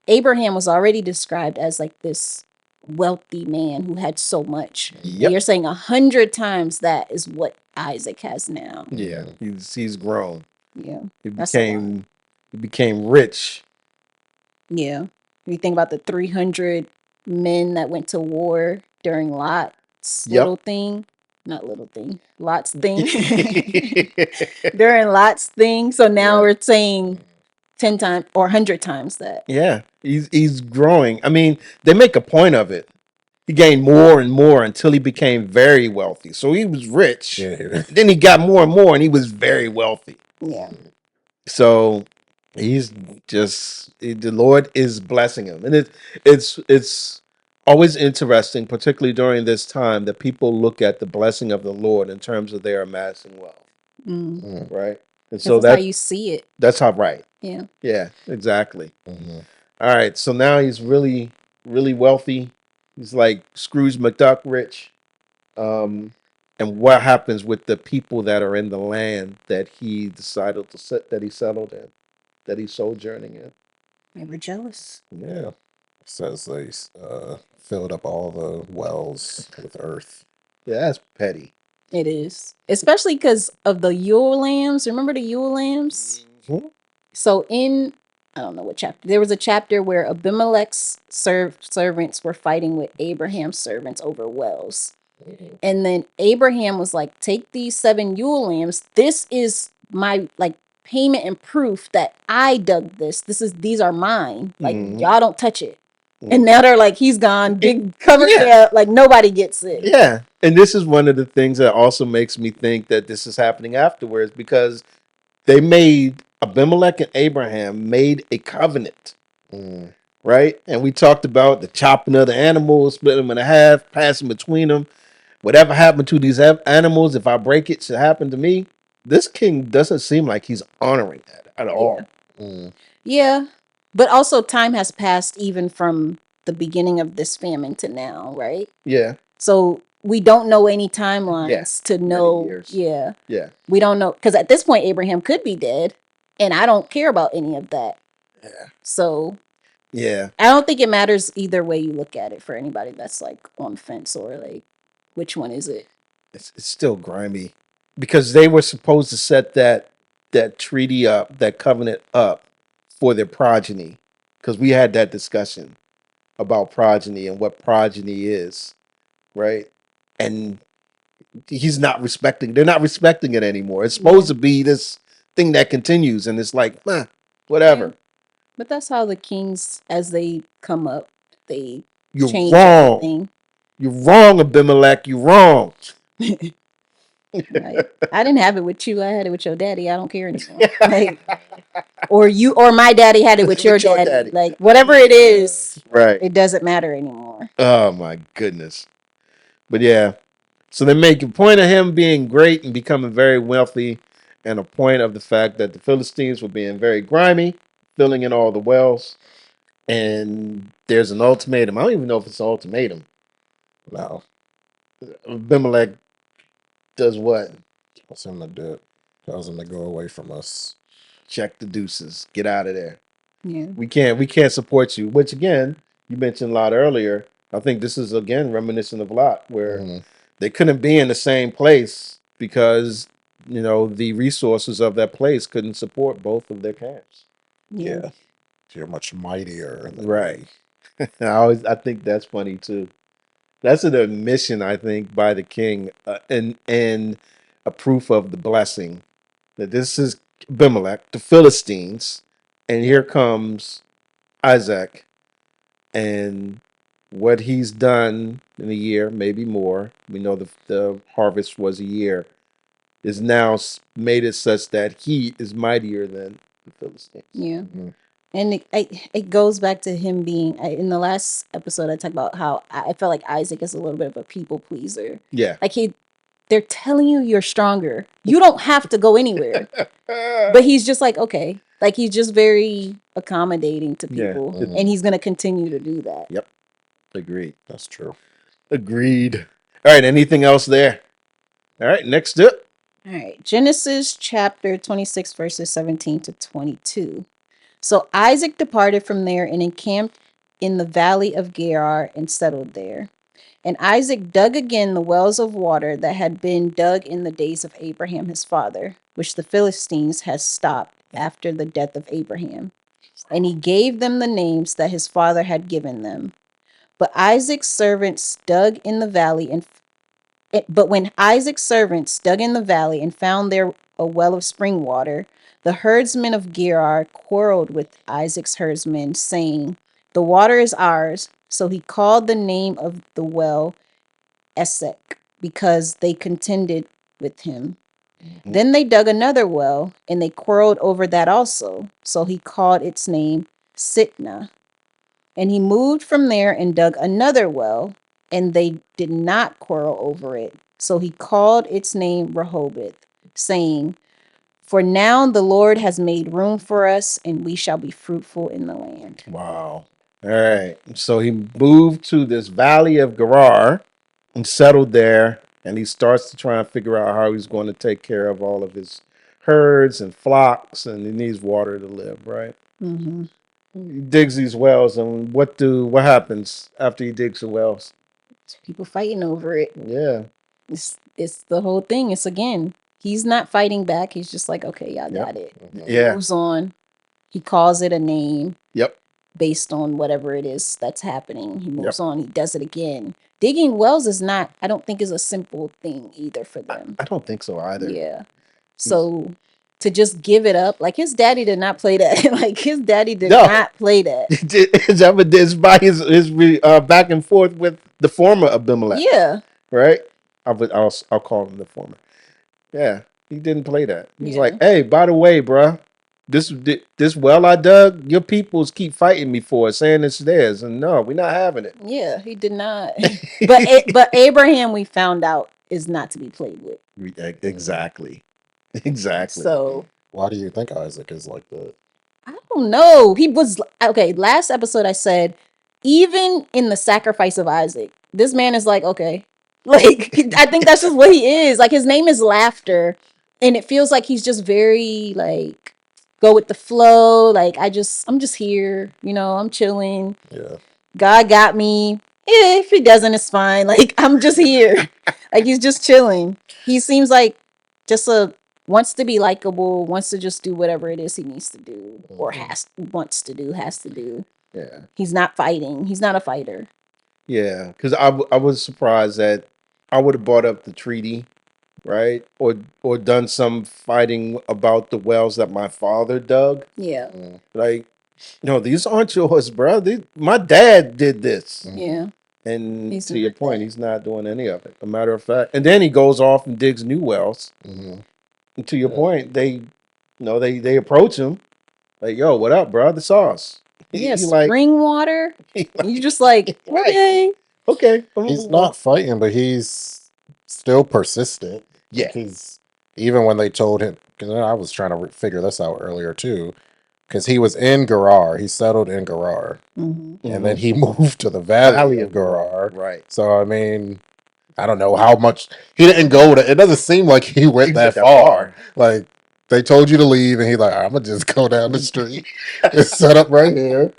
Abraham was already described as like this wealthy man who had so much. And Yep. you're saying 100 times that is what Isaac has now. Yeah. He's grown. Yeah. He That's a lot. became rich. Yeah. You think about the 300 men that went to war during Lot's Yep. Lot's thing. During Lot's thing. So now we're saying 10 times or 100 times that. Yeah. He's growing. I mean, they make a point of it. He gained more and more until he became very wealthy. So he was rich. Yeah. Then he got more and more and he was very wealthy. Yeah. So he's the Lord is blessing him. And it's always interesting, particularly during this time, that people look at the blessing of the Lord in terms of their amassing wealth. Mm. Right. And so That's how you see it. that's how right. Yeah. Yeah, exactly. Mhm. All right. So now he's really, really wealthy. He's like Scrooge McDuck rich. And what happens with the people that are in the land that he decided that he settled in, that he's sojourning in? They were jealous. Yeah. It says they filled up all the wells with earth. Yeah, that's petty. It is. Especially because of the Yule lambs. Remember the Yule lambs? Mhm. So I don't know what chapter. There was a chapter where Abimelech's servants were fighting with Abraham's servants over wells. And then Abraham was like, take these 7 Yule lambs. This is my like payment and proof that I dug this. These are mine. Like y'all don't touch it. And now they're like, he's gone, big cover. Yeah, like nobody gets it. Yeah. And this is one of the things that also makes me think that this is happening afterwards, because Abimelech and Abraham made a covenant. Right? And we talked about the chopping of the animals, split them in half, passing between them. Whatever happened to these animals, if I break it, should happen to me. This king doesn't seem like he's honoring that at all. Yeah. But also time has passed even from the beginning of this famine to now, right? Yeah. So we don't know any timelines to know. years. Yeah. Yeah. We don't know. Because at this point, Abraham could be dead. And I don't care about any of that. Yeah. So Yeah. I don't think it matters either way you look at it for anybody that's like on the fence or like, which one is it? It's still grimy because they were supposed to set that treaty up, that covenant up for their progeny. Because we had that discussion about progeny and what progeny is, right? And he's not respecting. They're not respecting it anymore. It's supposed to be this thing that continues, and it's like, whatever. Yeah. But that's how the kings, as they come up, they You're change wrong. everything. You're wrong, Abimelech. You're wrong. Right. I didn't have it with you. I had it with your daddy. I don't care anymore. Like, or you or my daddy had it with your daddy. Like, whatever it is, Right. it doesn't matter anymore. Oh my goodness. But yeah. So they make a point of him being great and becoming very wealthy, and a point of the fact that the Philistines were being very grimy, filling in all the wells. And there's an ultimatum. I don't even know if it's an ultimatum. No. Abimelech does what? Tells him to go away from us. Check the deuces. Get out of there. Yeah. We can't support you. Which again, you mentioned Lot earlier. I think this is again reminiscent of Lot, where they couldn't be in the same place because the resources of that place couldn't support both of their camps. Yeah. You're much mightier. Right. I think that's funny too. That's an admission, I think, by the king, and a proof of the blessing that this is Abimelech, the Philistines, and here comes Isaac, and what he's done in a year, maybe more. We know the harvest was a year. Is now made it such that he is mightier than the Philistines. Yeah. And it goes back to him being in the last episode. I talked about how I felt like Isaac is a little bit of a people pleaser. Yeah. Like they're telling you you're stronger. You don't have to go anywhere. But he's just like, okay. Like he's just very accommodating to people. Yeah. And he's going to continue to do that. Yep. Agreed. That's true. Agreed. All right. Anything else there? All right. Next up. All right. Genesis chapter 26, verses 17 to 22. So Isaac departed from there and encamped in the valley of Gerar and settled there. And Isaac dug again the wells of water that had been dug in the days of Abraham his father, which the Philistines had stopped after the death of Abraham. And he gave them the names that his father had given them. But Isaac's servants dug in the valley But when Isaac's servants dug in the valley and found there a well of spring water, the herdsmen of Gerar quarreled with Isaac's herdsmen, saying, "The water is ours." So he called the name of the well Esek, because they contended with him. Then they dug another well, and they quarreled over that also. So he called its name Sitnah. And he moved from there and dug another well, and they did not quarrel over it. So he called its name Rehoboth, saying, "For now the Lord has made room for us, and we shall be fruitful in the land." Wow. All right. So he moved to this valley of Gerar and settled there, and he starts to try and figure out how he's going to take care of all of his herds and flocks, and he needs water to live, right? Mm-hmm. He digs these wells, and what happens after he digs the wells? People fighting over it. Yeah. It's the whole thing. It's again, he's not fighting back. He's just like, okay, y'all got it. Yeah. He moves on. He calls it a name. Yep. Based on whatever it is that's happening. He moves on. He does it again. Digging wells is not, I don't think, is a simple thing either for them. I don't think so either. Yeah. So to just give it up, like his daddy did not play that. Like his daddy did not play that. It's evidenced by his back and forth with the former Abimelech. Yeah. Right? I'll call him the former. Yeah. He didn't play that. He's like, hey, by the way, bruh, this well I dug, your peoples keep fighting me for it, saying it's theirs. And no, we're not having it. Yeah, he did not. But Abraham, we found out, is not to be played with. Exactly. Exactly. So why do you think Isaac is like that? I don't know. He was okay. Last episode I said even in the sacrifice of Isaac, this man is like, okay. Like, I think that's just what he is. Like, his name is Laughter. And it feels like he's just very, like, go with the flow. Like, I'm just here. You know, I'm chilling. Yeah. God got me. If he doesn't, it's fine. Like, I'm just here. Like, he's just chilling. He seems like just wants to be likable, wants to just do whatever it is he needs to do, or has to do. Yeah. He's not fighting. He's not a fighter. Yeah, because I was surprised that I would have brought up the treaty, right, or done some fighting about the wells that my father dug. Yeah. Like, no, these aren't yours, bro. My dad did this. Yeah. And He's to your not point, that. he's not doing any of it. A matter of fact, and then he goes off and digs new wells. And to your point, they approach him like, "Yo, what up, bro? The sauce." Yeah, He like, spring water. he like, You just like, right. okay. Okay. He's not fighting, but he's still persistent. Yeah. Like he's even when they told him, because I was trying to figure this out earlier too, because he was in Gerar, he settled in Gerar, and then he moved to the Valley of Gerar. Right. So I mean, I don't know how much he didn't go to. It doesn't seem like he went that far. Like they told you to leave, and he's like, I'm gonna just go down the street and set up right here.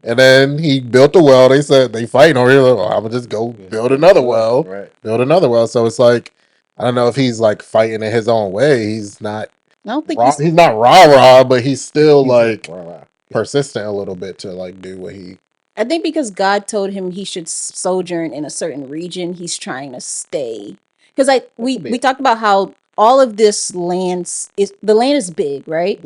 And then he built a well. They said they fighting over here. Like, I'm gonna just go build another well. Right. Build another well. So it's like I don't know if he's like fighting in his own way. He's not. I don't think He's not rah, but he's still like persistent a little bit to like do what he. I think because God told him he should sojourn in a certain region, he's trying to stay. Because we talked about how all of this the land is big, right?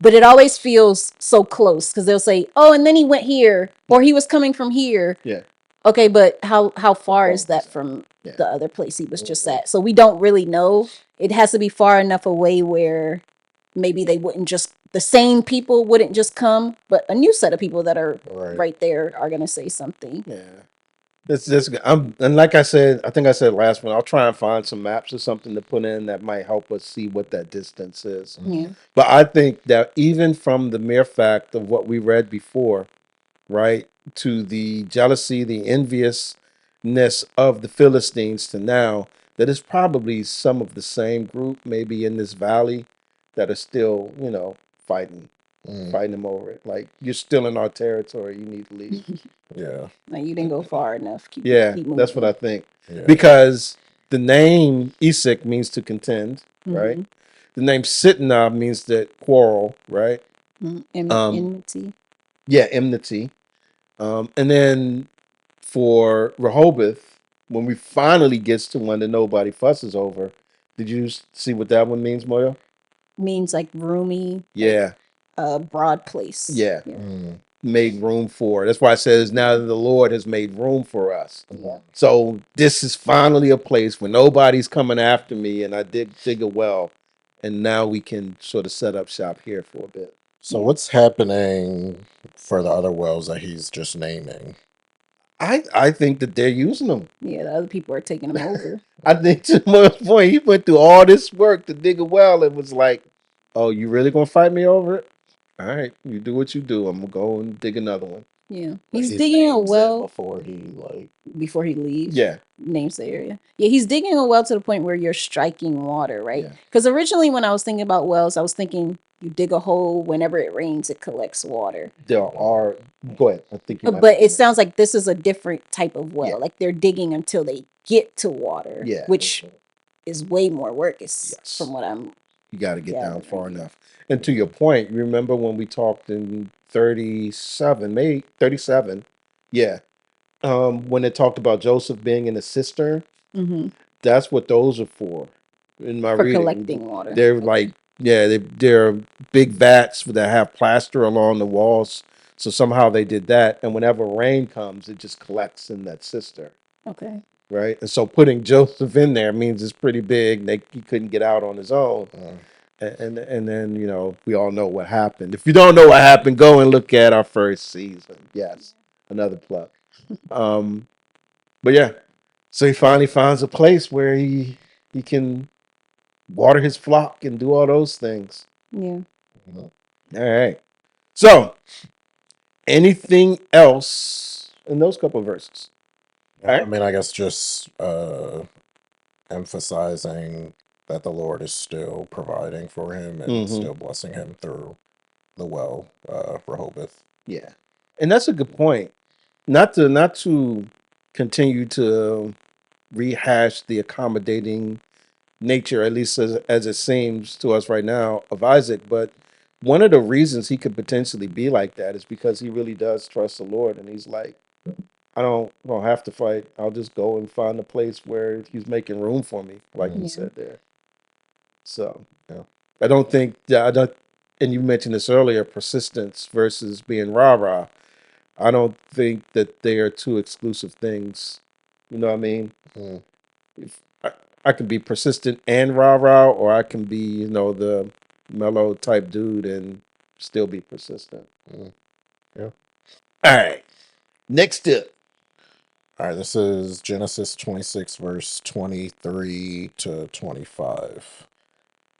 But it always feels so close because they'll say, "Oh, and then he went here, or he was coming from here." Yeah. Okay, but how far is that from the other place he was just at? So we don't really know. It has to be far enough away where maybe they wouldn't just the same people wouldn't just come, but a new set of people that are right there are gonna say something. Yeah. And like I said, I think I said last one, I'll try and find some maps or something to put in that might help us see what that distance is. Yeah. But I think that even from the mere fact of what we read before, right, to the jealousy, the enviousness of the Philistines to now, that is probably some of the same group, maybe in this valley, that are still, fighting them over it. Like, you're still in our territory. You need to leave. Yeah. Like you didn't go far enough. Keep That's what I think. Yeah. Because the name Esek means to contend, right? The name Sitna means to quarrel, right? Enmity. Yeah, enmity. And then for Rehoboth, when we finally gets to one that nobody fusses over, did you see what that one means, Moyo? Means like roomy. Yeah. Broad place. Yeah. Made room for. That's why it says now that the Lord has made room for us. Yeah. So this is finally a place where nobody's coming after me, and I dig a well, and now we can sort of set up shop here for a bit. So what's happening for the other wells that he's just naming? I think that they're using them. Yeah, the other people are taking them over. I think to Mo's point, he went through all this work to dig a well and was like, "Oh, you really gonna fight me over it? All right, you do what you do. I'm gonna go and dig another one." Yeah, he's digging a well before he leaves. Yeah, names the area. Yeah, he's digging a well to the point where you're striking water, right? Because originally when I was thinking about wells, I was thinking you dig a hole, whenever it rains, it collects water. there are. Go ahead. I think you. But it sounds like this is a different type of well. Like they're digging until they get to water. Yeah. Which is way more work. It's from what I'm. You got to get down far enough. And to your point, remember when we talked in 37? Yeah. When it talked about Joseph being in a cistern, that's what those are for. In my reading, collecting water. They're like, they're big vats that have plaster along the walls. So somehow they did that, and whenever rain comes, it just collects in that cistern. Okay. Right, and so putting Joseph in there means it's pretty big. He couldn't get out on his own. And then we all know what happened. If you don't know what happened, go and look at our first season. Yes, another plug. But yeah, so he finally finds a place where he can water his flock and do all those things. Yeah. All right. So, anything else in those couple of verses? I mean, I guess just emphasizing that the Lord is still providing for him and still blessing him through the well, Rehoboth. Yeah, and that's a good point. Not to continue to rehash the accommodating nature, at least as it seems to us right now, of Isaac. But one of the reasons he could potentially be like that is because he really does trust the Lord, and he's like, I don't have to fight. I'll just go and find a place where he's making room for me, like he said there. So Yeah. I don't think I don't. And you mentioned this earlier: persistence versus being rah rah. I don't think that they are two exclusive things. You know what I mean? If I can be persistent and rah rah, or I can be, the mellow type dude and still be persistent. Yeah. All right. Next up. All right, this is Genesis 26, verse 23 to 25.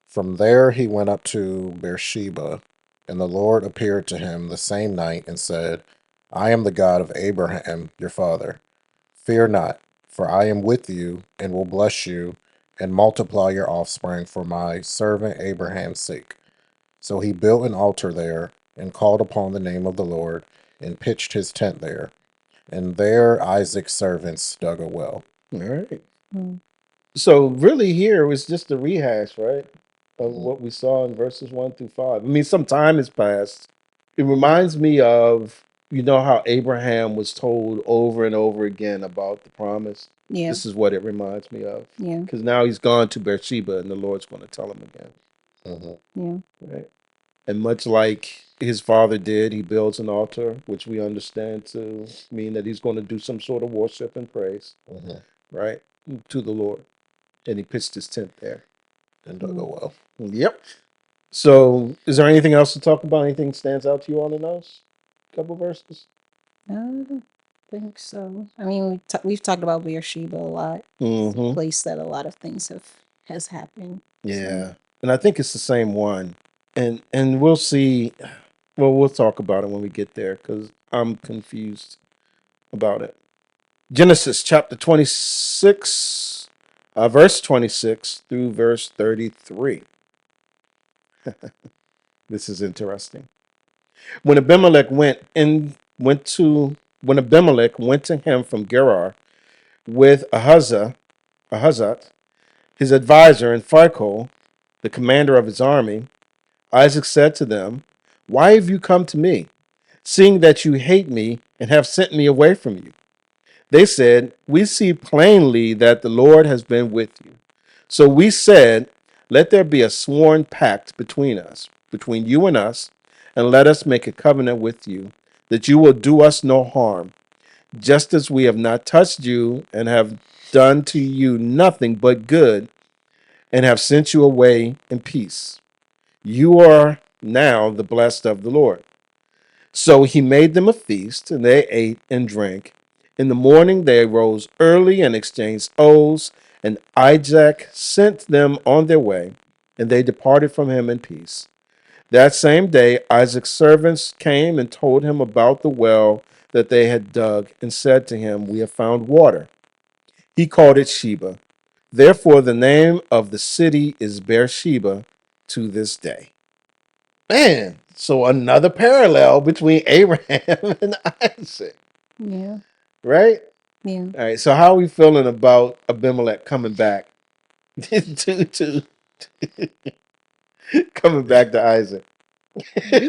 From there he went up to Beersheba, and the Lord appeared to him the same night and said, I am the God of Abraham, your father. Fear not, for I am with you and will bless you and multiply your offspring for my servant Abraham's sake. So he built an altar there and called upon the name of the Lord and pitched his tent there. And there Isaac's servants dug a well. All right. So really here was just a rehash, right? Of what we saw in verses 1 through 5. I mean, some time has passed. It reminds me of, how Abraham was told over and over again about the promise. Yeah. This is what it reminds me of. Yeah. Because now he's gone to Beersheba and the Lord's going to tell him again. Yeah. Right. And much like his father did, he builds an altar, which we understand to mean that he's going to do some sort of worship and praise, right, to the Lord. And he pitched his tent there. And dug a well. Yep. So, is there anything else to talk about? Anything stands out to you on in those couple verses? I don't think so. I mean, we've talked about Beersheba a lot. It's a Mm-hmm. place that a lot of things has happened. Yeah, and I think it's the same one. And we'll see. Well, we'll talk about it when we get there because I'm confused about it. Genesis chapter 26, verse 26 through verse 33. This is interesting. When Abimelech went to him from Gerar with Ahazat, his advisor, and Phicol, the commander of his army, Isaac said to them, Why have you come to me, seeing that you hate me and have sent me away from you? They said, We see plainly that the Lord has been with you. So we said, Let there be a sworn pact between us, between you and us, and let us make a covenant with you, that you will do us no harm, just as we have not touched you and have done to you nothing but good, and have sent you away in peace. You are now the blessed of the Lord. So he made them a feast, and they ate and drank. In the morning they arose early and exchanged oaths, and Isaac sent them on their way, and they departed from him in peace. That same day Isaac's servants came and told him about the well that they had dug, and said to him, We have found water. He called it Sheba. Therefore the name of the city is Beersheba to this day. Man, so another parallel between Abraham and Isaac. Yeah. Right? Yeah. All right. So how are we feeling about Abimelech coming back to coming back to Isaac? I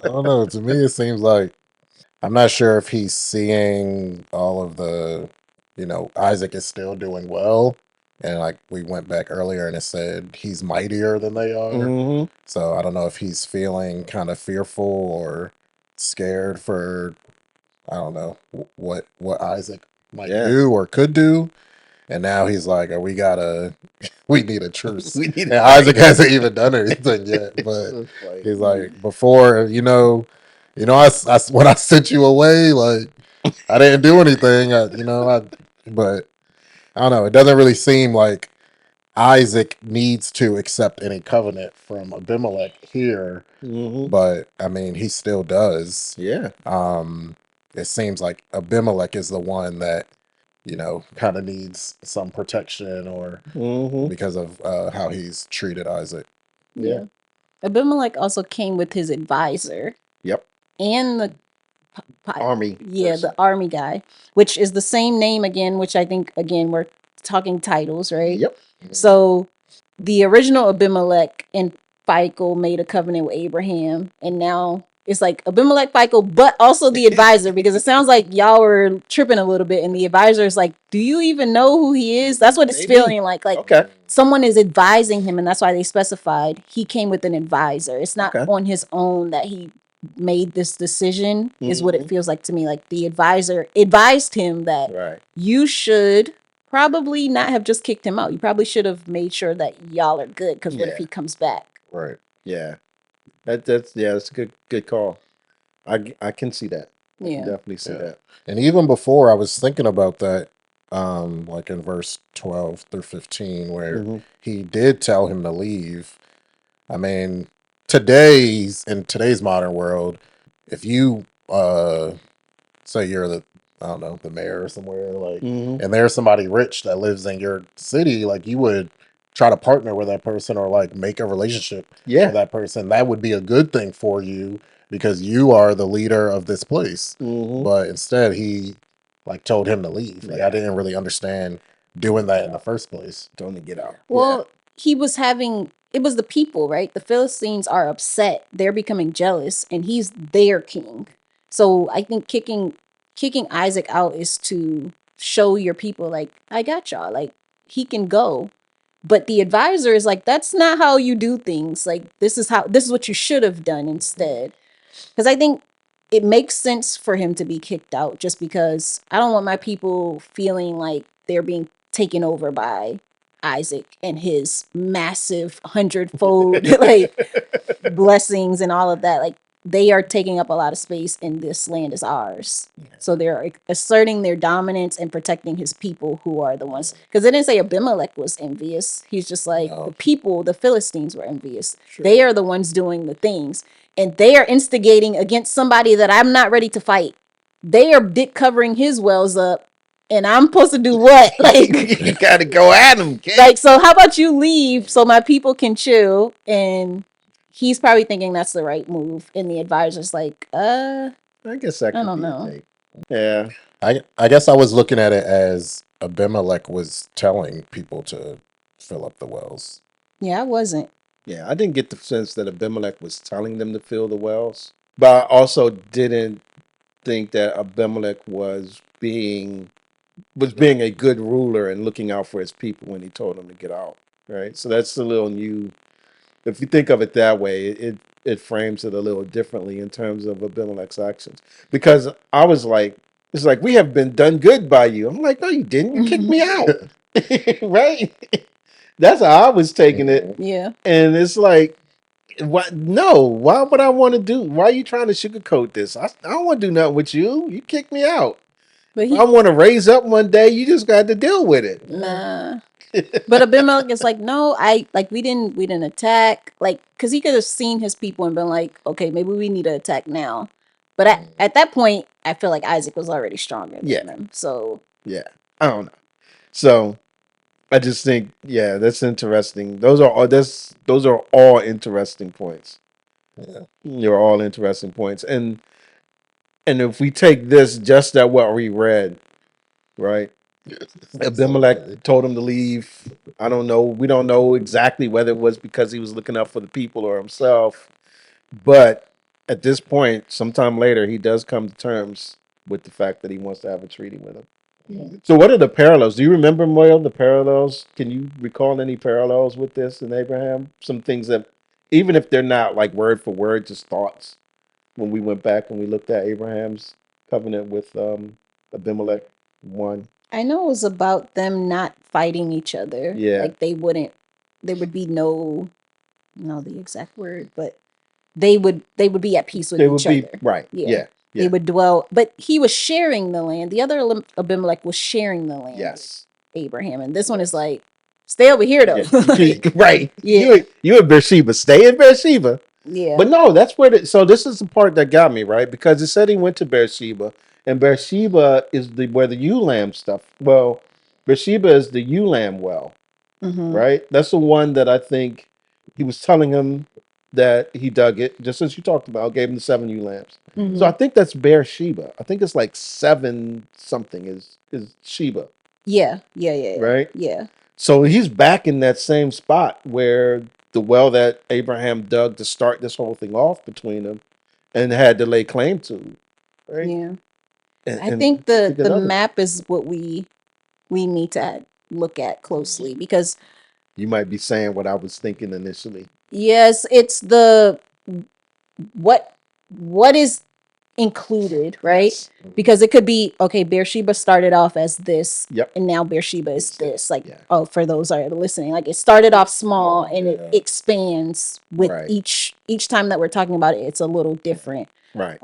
don't know. To me, it seems like I'm not sure if he's seeing all of the, Isaac is still doing well. And like we went back earlier and it said he's mightier than they are. Mm-hmm. So I don't know if he's feeling kind of fearful or scared for, I don't know, what Isaac might do or could do. And now he's like, we need a truce. And Isaac hasn't even done anything yet. But he's like, before, when I sent you away, like, I didn't do anything. But I don't know. It doesn't really seem like Isaac needs to accept any covenant from Abimelech here. Mm-hmm. But I mean, he still does. Yeah. it seems like Abimelech is the one that, kind of needs some protection or because of how he's treated Isaac. Yeah. Abimelech also came with his advisor. Yep. And the Army. Yeah, the army guy, which is the same name again, which I think, again, we're talking titles, right? Yep. So the original Abimelech and Phicol made a covenant with Abraham, and now it's like Abimelech, Phicol, but also the advisor, because it sounds like y'all were tripping a little bit, and the advisor is like, do you even know who he is? That's what it's feeling like. Like, Okay. someone is advising him, and that's why they specified he came with an advisor. It's not on his own that he made this decision, is what it feels like to me. Like, the advisor advised him that you should probably not have just kicked him out. You probably should have made sure that y'all are good, because what if he comes back? Right. Yeah. That's a good call. I can see that. I can definitely see that. And even before, I was thinking about that, like in verse 12 through 15, where he did tell him to leave. I mean, in today's modern world, if you say you're the mayor or somewhere, like, and there's somebody rich that lives in your city, like, you would try to partner with that person or like make a relationship with that person. That would be a good thing for you because you are the leader of this place. But instead, he like told him to leave. Like, I didn't really understand doing that in the first place. Told him to get out. Well, it was the people, right? The Philistines are upset. They're becoming jealous, and he's their king. So I think kicking Isaac out is to show your people, like, I got y'all. Like, he can go. But the advisor is like, that's not how you do things. Like, this is what you should have done instead. Because I think it makes sense for him to be kicked out, just because I don't want my people feeling like they're being taken over by Isaac and his massive 100-fold like blessings and all of that. Like, they are taking up a lot of space, and this land is ours. So they're asserting their dominance and protecting his people, who are the ones. Because they didn't say Abimelech was envious. He's just like, the people, the Philistines, were envious. They are the ones doing the things, and they are instigating against somebody that I'm not ready to fight. They are dick covering his wells up, and I'm supposed to do what? Like, you gotta go at him, kid. Like, so how about you leave so my people can chill? And he's probably thinking that's the right move. And the advisor's like, I guess that could I don't be know. a take. Yeah. I guess I was looking at it as Abimelech was telling people to fill up the wells. Yeah, I wasn't. Yeah, I didn't get the sense that Abimelech was telling them to fill the wells, but I also didn't think that Abimelech was being a good ruler and looking out for his people when he told them to get out. Right, so that's a little new. If you think of it that way, it frames it a little differently in terms of Abimelech's actions. Because I was like, it's like, we have been done good by you. I'm like, no, you didn't. You kicked me out. Right? That's how I was taking it. Yeah. And it's like, what? No, why would I want to do? Why are you trying to sugarcoat this? I don't want to do nothing with you. You kicked me out. But I want to raise up one day. You just got to deal with it. Nah. But Abimelech is like, no, we didn't attack. Like, because he could have seen his people and been like, okay, maybe we need to attack now. But at that point, I feel like Isaac was already stronger than them. So yeah, I don't know. So I just think, yeah, that's interesting. Those are all interesting points. Yeah. They're all interesting points. And if we take this just at what we read, right? Abimelech told him to leave. I don't know. We don't know exactly whether it was because he was looking out for the people or himself. But at this point, sometime later, he does come to terms with the fact that he wants to have a treaty with him. Yeah. So what are the parallels? Do you remember, Moyle, the parallels? Can you recall any parallels with this in Abraham? Some things that, even if they're not like word for word, just thoughts, when we went back and we looked at Abraham's covenant with Abimelech 1. I know it was about them not fighting each other. Yeah. Like, there would be no, the exact word, but they would be at peace with each other. Right. Yeah. They would dwell, but he was sharing the land. The other Abimelech was sharing the land. Yes. With Abraham, and this one is like, stay over here though. Yeah. Right. Yeah. You in Beersheba. Stay in Beersheba. Yeah. But no, that's where so this is the part that got me, right? Because it said he went to Beersheba And Beersheba is where the ewe lamb stuff. Well, Beersheba is the ewe lamb well, right? That's the one that I think he was telling him that he dug it, just as you talked about, gave him the 7 ewe lambs. So I think that's Beersheba. I think it's like 7 something is Sheba. Yeah. Right? Yeah. So he's back in that same spot where the well that Abraham dug to start this whole thing off between them and had to lay claim to. Right? Yeah. And, I think the another map is what we need to look at closely, because you might be saying what I was thinking initially. yes, it's the what is included, right? Yes. Because it could be, okay, Beersheba started off as this, Yep. and now Beersheba is It's this. this, Like, yeah. oh, for those that are listening, like it started off small and it Yeah. expands with Right. each time that we're talking about it. It's a little different. Right.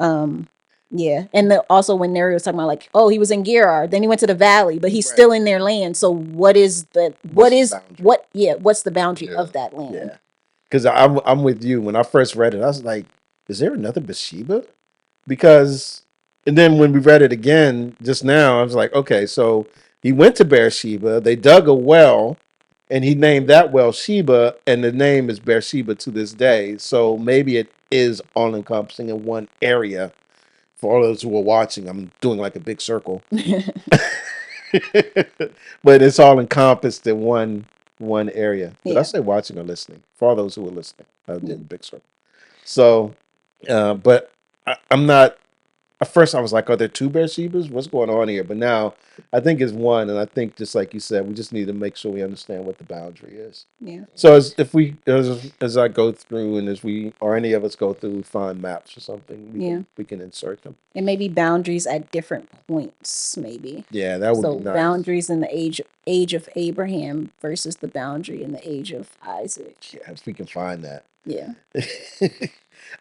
Yeah, and also when Nere was talking about, like, oh, he was in Gerar, then he went to the valley, but he's Right. still in their land. So what is the What's the boundary? what's the boundary Yeah. of that land? Yeah. Because I'm with you. When I first read it, I was like, is there another Bathsheba? Because, and then when we read it again just now, I was like, okay, so he went to Beersheba, they dug a well, and he named that well Sheba, and the name is Beersheba to this day. So maybe it is all encompassing in one area. For all those who are watching, I'm doing like a big circle. But it's all encompassed in one area. Did I Yeah. say watching or listening? For all those who are listening, I did a big circle. So, but I'm not. At first, I was like, "Are there 2 Beershebas? What's going on here?" But now, I think it's one, and I think just like you said, we just need to make sure we understand what the boundary is. Yeah. So, as I go through, and as we or any of us go through, find maps or something, we can insert them. And maybe boundaries at different points, maybe. Yeah, that would So be nice. boundaries in the age of Abraham versus the boundary in the age of Isaac. Yeah, if we can find that. Yeah.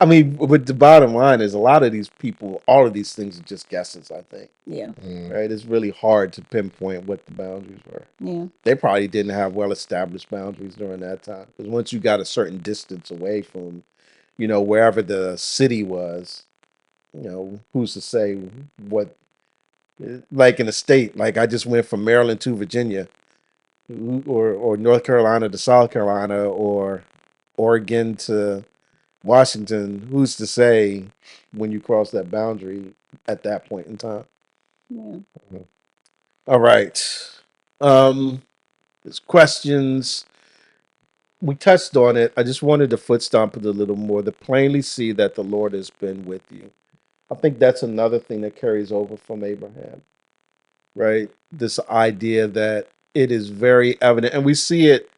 I mean, but the bottom line is a lot of these people, all of these things are just guesses, I think. Yeah. Right? It's really hard to pinpoint what the boundaries were. Yeah. They probably didn't have well established boundaries during that time. Because once you got a certain distance away from, wherever the city was, who's to say what, like in a state, like I just went from Maryland to Virginia, or North Carolina to South Carolina, or Oregon to Washington. Who's to say when you cross that boundary at that point in time? Yeah. All right. There's questions. We touched on it. I just wanted to foot stomp it a little more to plainly see that the Lord has been with you. I think that's another thing that carries over from Abraham, right? This idea that it is very evident, and we see it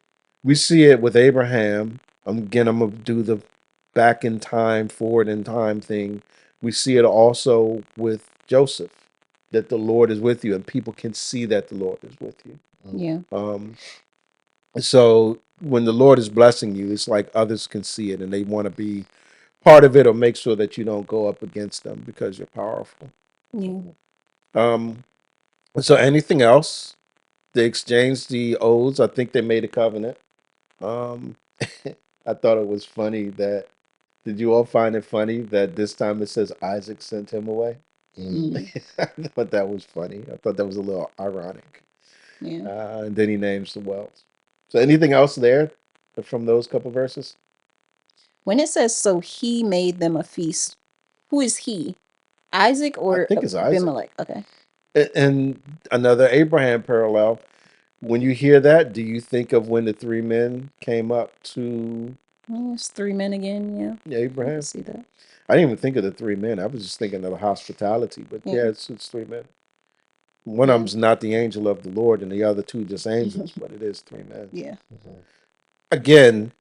with Abraham. Again, I'm gonna do the back in time, forward in time thing. We see it also with Joseph, that the Lord is with you, and people can see that the Lord is with you. Yeah. So when the Lord is blessing you, it's like others can see it and they want to be part of it, or make sure that you don't go up against them because you're powerful. Yeah. So anything else? They exchanged the oaths. I think they made a covenant. Um, I thought it was funny that. Did you all find it funny that this time it says Isaac sent him away? I thought that was funny. I thought that was a little ironic. Yeah. And then he names the wells. So anything else there from those couple verses? When it says, so he made them a feast, who is he? Isaac or I think it's Isaac. Abimelech? Okay. And another Abraham parallel. When you hear that, do you think of when the 3 men came up to It's 3 men again. Yeah. I Abraham? can see that. I didn't even think of the 3 men. I was just thinking of the hospitality. But yeah, it's 3 men. One of them's not the angel of the Lord, and the other 2 just angels, but it is 3 men. Yeah. Again,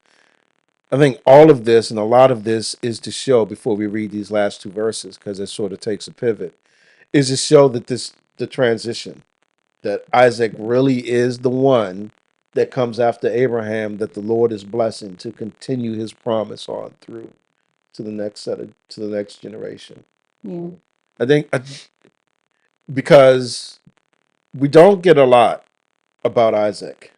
I think all of this and a lot of this is to show, before we read these last 2 verses, because it sort of takes a pivot, is to show that the transition, that Isaac really is the one that comes after Abraham, that the Lord is blessing to continue his promise on through to the next generation. Yeah. I think because we don't get a lot about Isaac.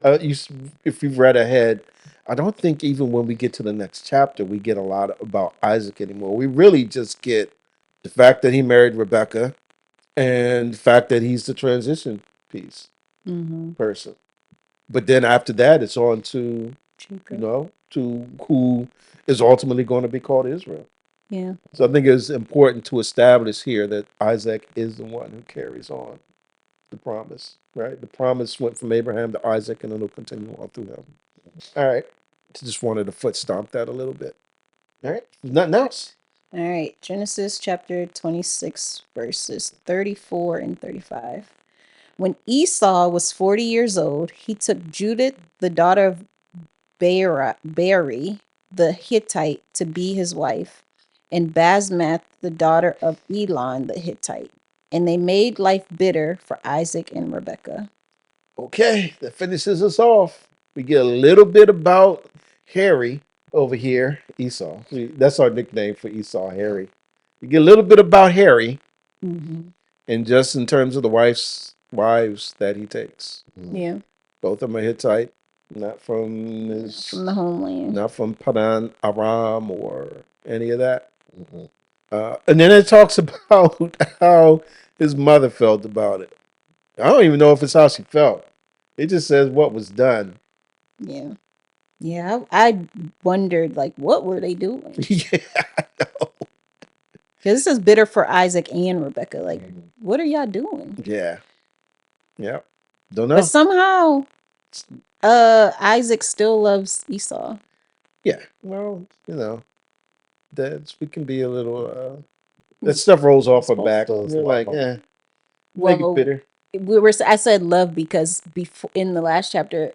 If you've read ahead, I don't think even when we get to the next chapter, we get a lot about Isaac anymore. We really just get the fact that he married Rebecca, and the fact that he's the transition piece person. But then after that, it's on to, to who is ultimately going to be called Israel. Yeah. So I think it's important to establish here that Isaac is the one who carries on the promise, right? The promise went from Abraham to Isaac, and it'll continue on through him. All right. Just wanted to foot stomp that a little bit. All right. Nothing else. All right. Genesis chapter 26, verses 34 and 35. When Esau was 40 years old, he took Judith, the daughter of Beri, the Hittite, to be his wife, and Basmath, the daughter of Elon, the Hittite. And they made life bitter for Isaac and Rebekah. Okay, that finishes us off. We get a little bit about Harry over here, Esau. That's our nickname for Esau, Harry. We get a little bit about Harry, and just in terms of the wives that he takes. Yeah. Both of them are Hittite, not from the homeland, not from Padan Aram or any of that. And then it talks about how his mother felt about it. I don't even know if it's how she felt. It just says what was done. Yeah. Yeah, I wondered, like, what were they doing? Yeah, I know. Because this is bitter for Isaac and Rebekah. Like, what are y'all doing? Yeah. Yep. Don't know. But somehow, Isaac still loves Esau. Yeah. Well, we can be a little. That stuff rolls off her back. You're like, make it bitter. I said love because before in the last chapter,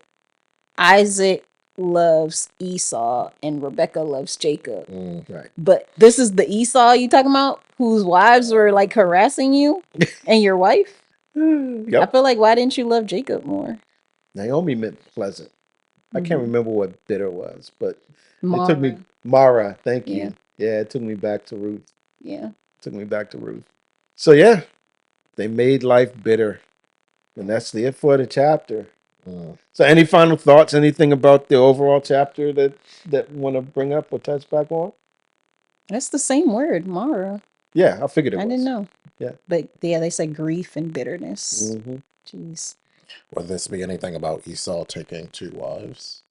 Isaac loves Esau and Rebekah loves Jacob. Right. But this is the Esau you talking about, whose wives were like harassing you and your wife. Yep. I feel like, why didn't you love Jacob more? Naomi meant pleasant. I can't remember what bitter was, but Mara. it took me Mara. Thank you. Yeah, it took me back to Ruth. Yeah. Took me back to Ruth. So yeah, they made life bitter, and that's it for the chapter. So any final thoughts? Anything about the overall chapter that want to bring up or touch back on? That's the same word, Mara. Yeah, I figured it was. I didn't know. Yeah. But yeah, they said grief and bitterness. Jeez. Would this be anything about Esau taking 2 wives?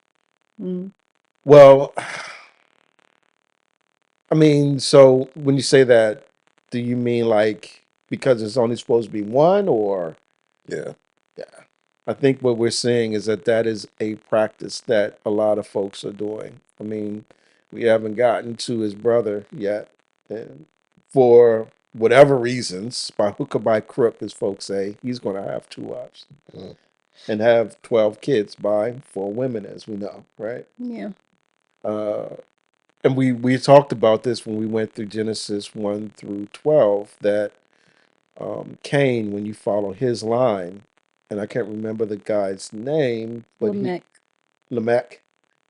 Well, I mean, so when you say that, do you mean like because it's only supposed to be one, or? Yeah. Yeah. I think what we're seeing is that is a practice that a lot of folks are doing. I mean, we haven't gotten to his brother yet. And for whatever reasons, by hook or by crook, as folks say, he's going to have 2 wives and have 12 kids by 4 women, as we know, right? Yeah. And we talked about this when we went through Genesis 1 through 12, that Cain, when you follow his line, and I can't remember the guy's name, but Lamech.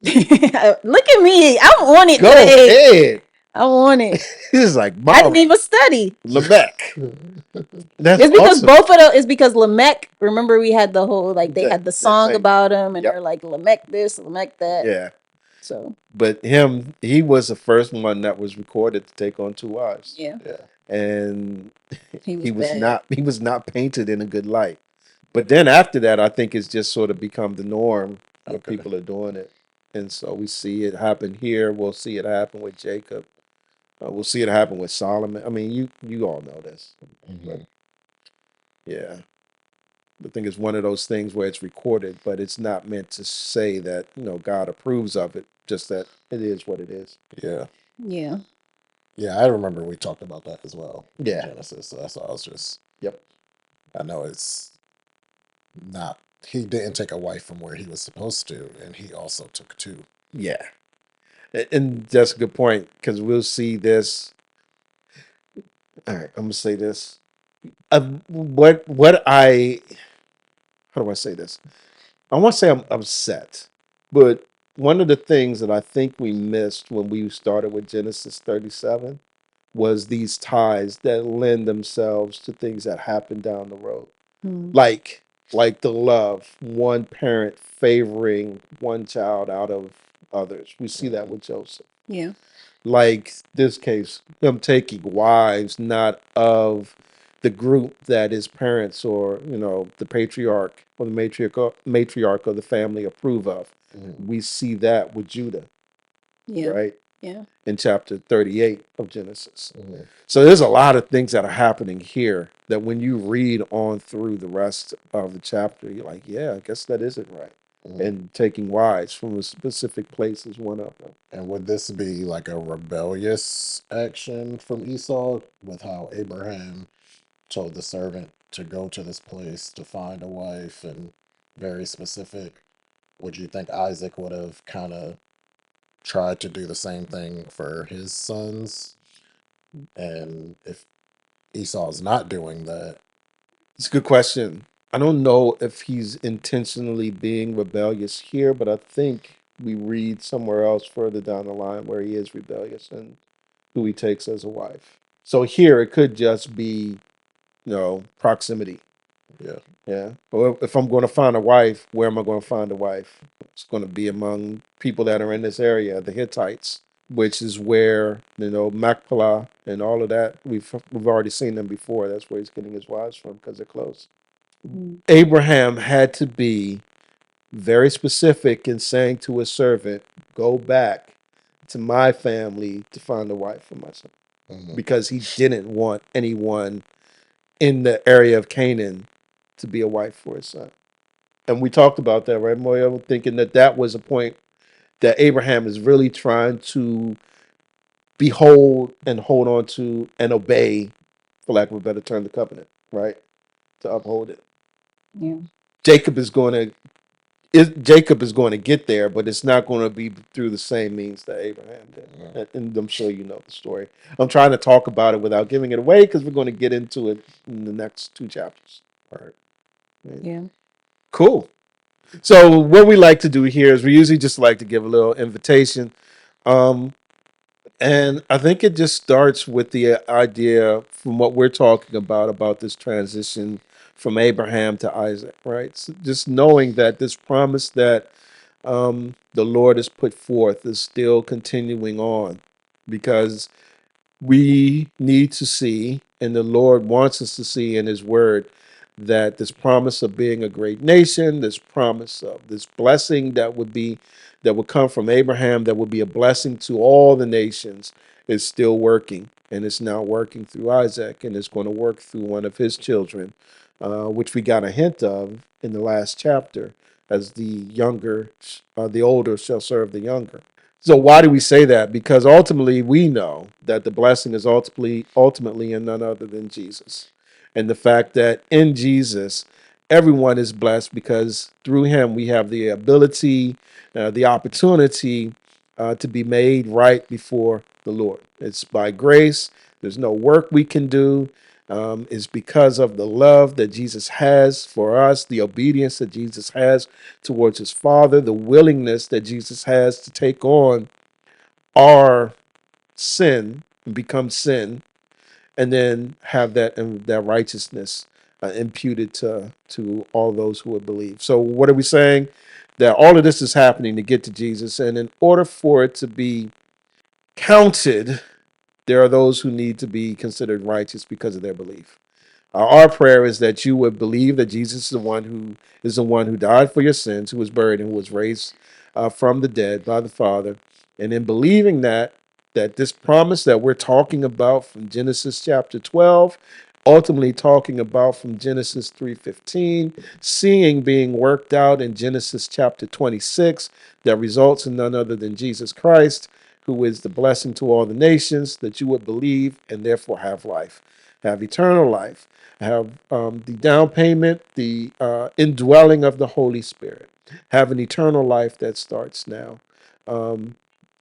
Look at me. I'm on it Go today. ahead. I'm on it. He's like, I didn't even study. Lamech. That's it's because awesome. both of them. It's because Lamech. Remember, we had the whole they had the song thing. about him, and they're like Lamech this, Lamech that. Yeah. So, but he was the first one that was recorded to take on 2 wives. Yeah. And he was not painted in a good light. But then after that, I think it's just sort of become the norm that people are doing it. And so we see it happen here. We'll see it happen with Jacob. We'll see it happen with Solomon. I mean, you all know this. But yeah. I think it's one of those things where it's recorded, but it's not meant to say that, God approves of it, just that it is what it is. Yeah. Yeah. Yeah, I remember we talked about that as well. Yeah. In Genesis. So that's why I was just. Yep. I know it's not. He didn't take a wife from where he was supposed to, and he also took 2. Yeah. And that's a good point, because we'll see this. All right, I'm gonna say this. How do I say this? I want to say I'm upset, but one of the things that I think we missed when we started with Genesis 37 was these ties that lend themselves to things that happen down the road, like the love, one parent favoring one child out of others. We see that with Joseph. Yeah. like this case, them taking wives not of the group that his parents or the patriarch or the matriarch of the family approve of. We see that with Judah, Yeah. right? Yeah. In chapter 38 of Genesis. So there's a lot of things that are happening here that when you read on through the rest of the chapter, you're like, yeah, I guess that isn't right. And taking wives from a specific place is one of them. And would this be like a rebellious action from Esau with how Abraham told the servant to go to this place to find a wife and very specific? Would you think Isaac would have kind of tried to do the same thing for his sons? And if Esau's not doing that, It's a good question. I don't know if he's intentionally being rebellious here, but I think we read somewhere else further down the line where he is rebellious and who he takes as a wife. So here it could just be, proximity. yeah. Yeah. Well, if I'm going to find a wife, where am I going to find a wife? It's going to be among people that are in this area, the Hittites, which is where, Machpelah and all of that. We've already seen them before. That's where he's getting his wives from because they're close. Abraham had to be very specific in saying to his servant, go back to my family to find a wife for my son. Because he didn't want anyone in the area of Canaan to be a wife for his son. And we talked about that, right, Moya? Thinking that was a point that Abraham is really trying to behold and hold on to and obey, for lack of a better term, the covenant, right? To uphold it. Yeah. Jacob is going to get there, but it's not going to be through the same means that Abraham did. And I'm sure you know the story. I'm trying to talk about it without giving it away because we're going to get into it in the next 2 chapters. All right. Yeah. Cool. So what we like to do here is we usually just like to give a little invitation. And I think it just starts with the idea from what we're talking about this transition from Abraham to Isaac, right? So just knowing that this promise that the Lord has put forth is still continuing on because we need to see, and the Lord wants us to see in His Word, that this promise of being a great nation, this promise of this blessing that would come from Abraham, that would be a blessing to all the nations, is still working, and it's now working through Isaac, and it's going to work through one of his children, which we got a hint of in the last chapter, as the older shall serve the younger. So why do we say that? Because ultimately we know that the blessing is ultimately in none other than Jesus. And the fact that in Jesus, everyone is blessed because through him we have the ability, the opportunity to be made right before the Lord. It's by grace. There's no work we can do. It's because of the love that Jesus has for us, the obedience that Jesus has towards his Father, the willingness that Jesus has to take on our sin and become sin, and then have that righteousness imputed to all those who would believe. So what are we saying? That all of this is happening to get to Jesus, and in order for it to be counted, there are those who need to be considered righteous because of their belief. Our prayer is that you would believe that Jesus is the one who died for your sins, who was buried and who was raised from the dead by the Father. And in believing that this promise that we're talking about from Genesis chapter 12, ultimately talking about from Genesis 3:15, seeing being worked out in Genesis chapter 26, that results in none other than Jesus Christ, who is the blessing to all the nations, that you would believe and therefore have life, have eternal life, have the down payment, the indwelling of the Holy Spirit, have an eternal life that starts now.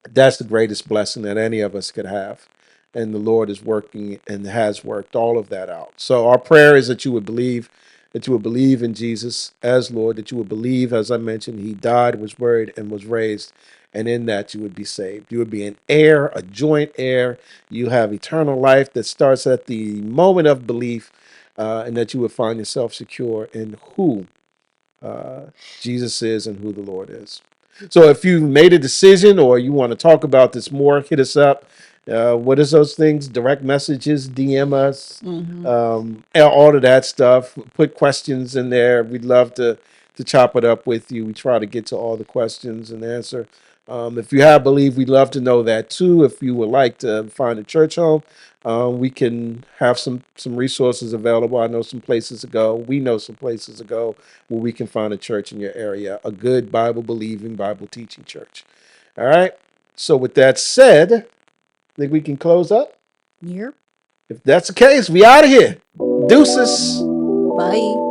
That's the greatest blessing that any of us could have. And the Lord is working and has worked all of that out. So our prayer is that you would believe in Jesus as Lord, that you would believe, as I mentioned, he died, was buried, and was raised. And in that you would be saved. You would be an heir, a joint heir. You have eternal life that starts at the moment of belief, and that you would find yourself secure in who Jesus is and who the Lord is. So if you made a decision or you want to talk about this more, hit us up. What is those things? Direct messages, DM us, and all of that stuff. Put questions in there. We'd love to chop it up with you. We try to get to all the questions and answer. If you have believed, we'd love to know that too. If you would like to find a church home, we can have some resources available. I know some places to go. We know some places to go where we can find a church in your area, a good Bible believing, Bible teaching church. All right. So with that said, I think we can close up. Yep. If that's the case, we out of here. Deuces. Bye.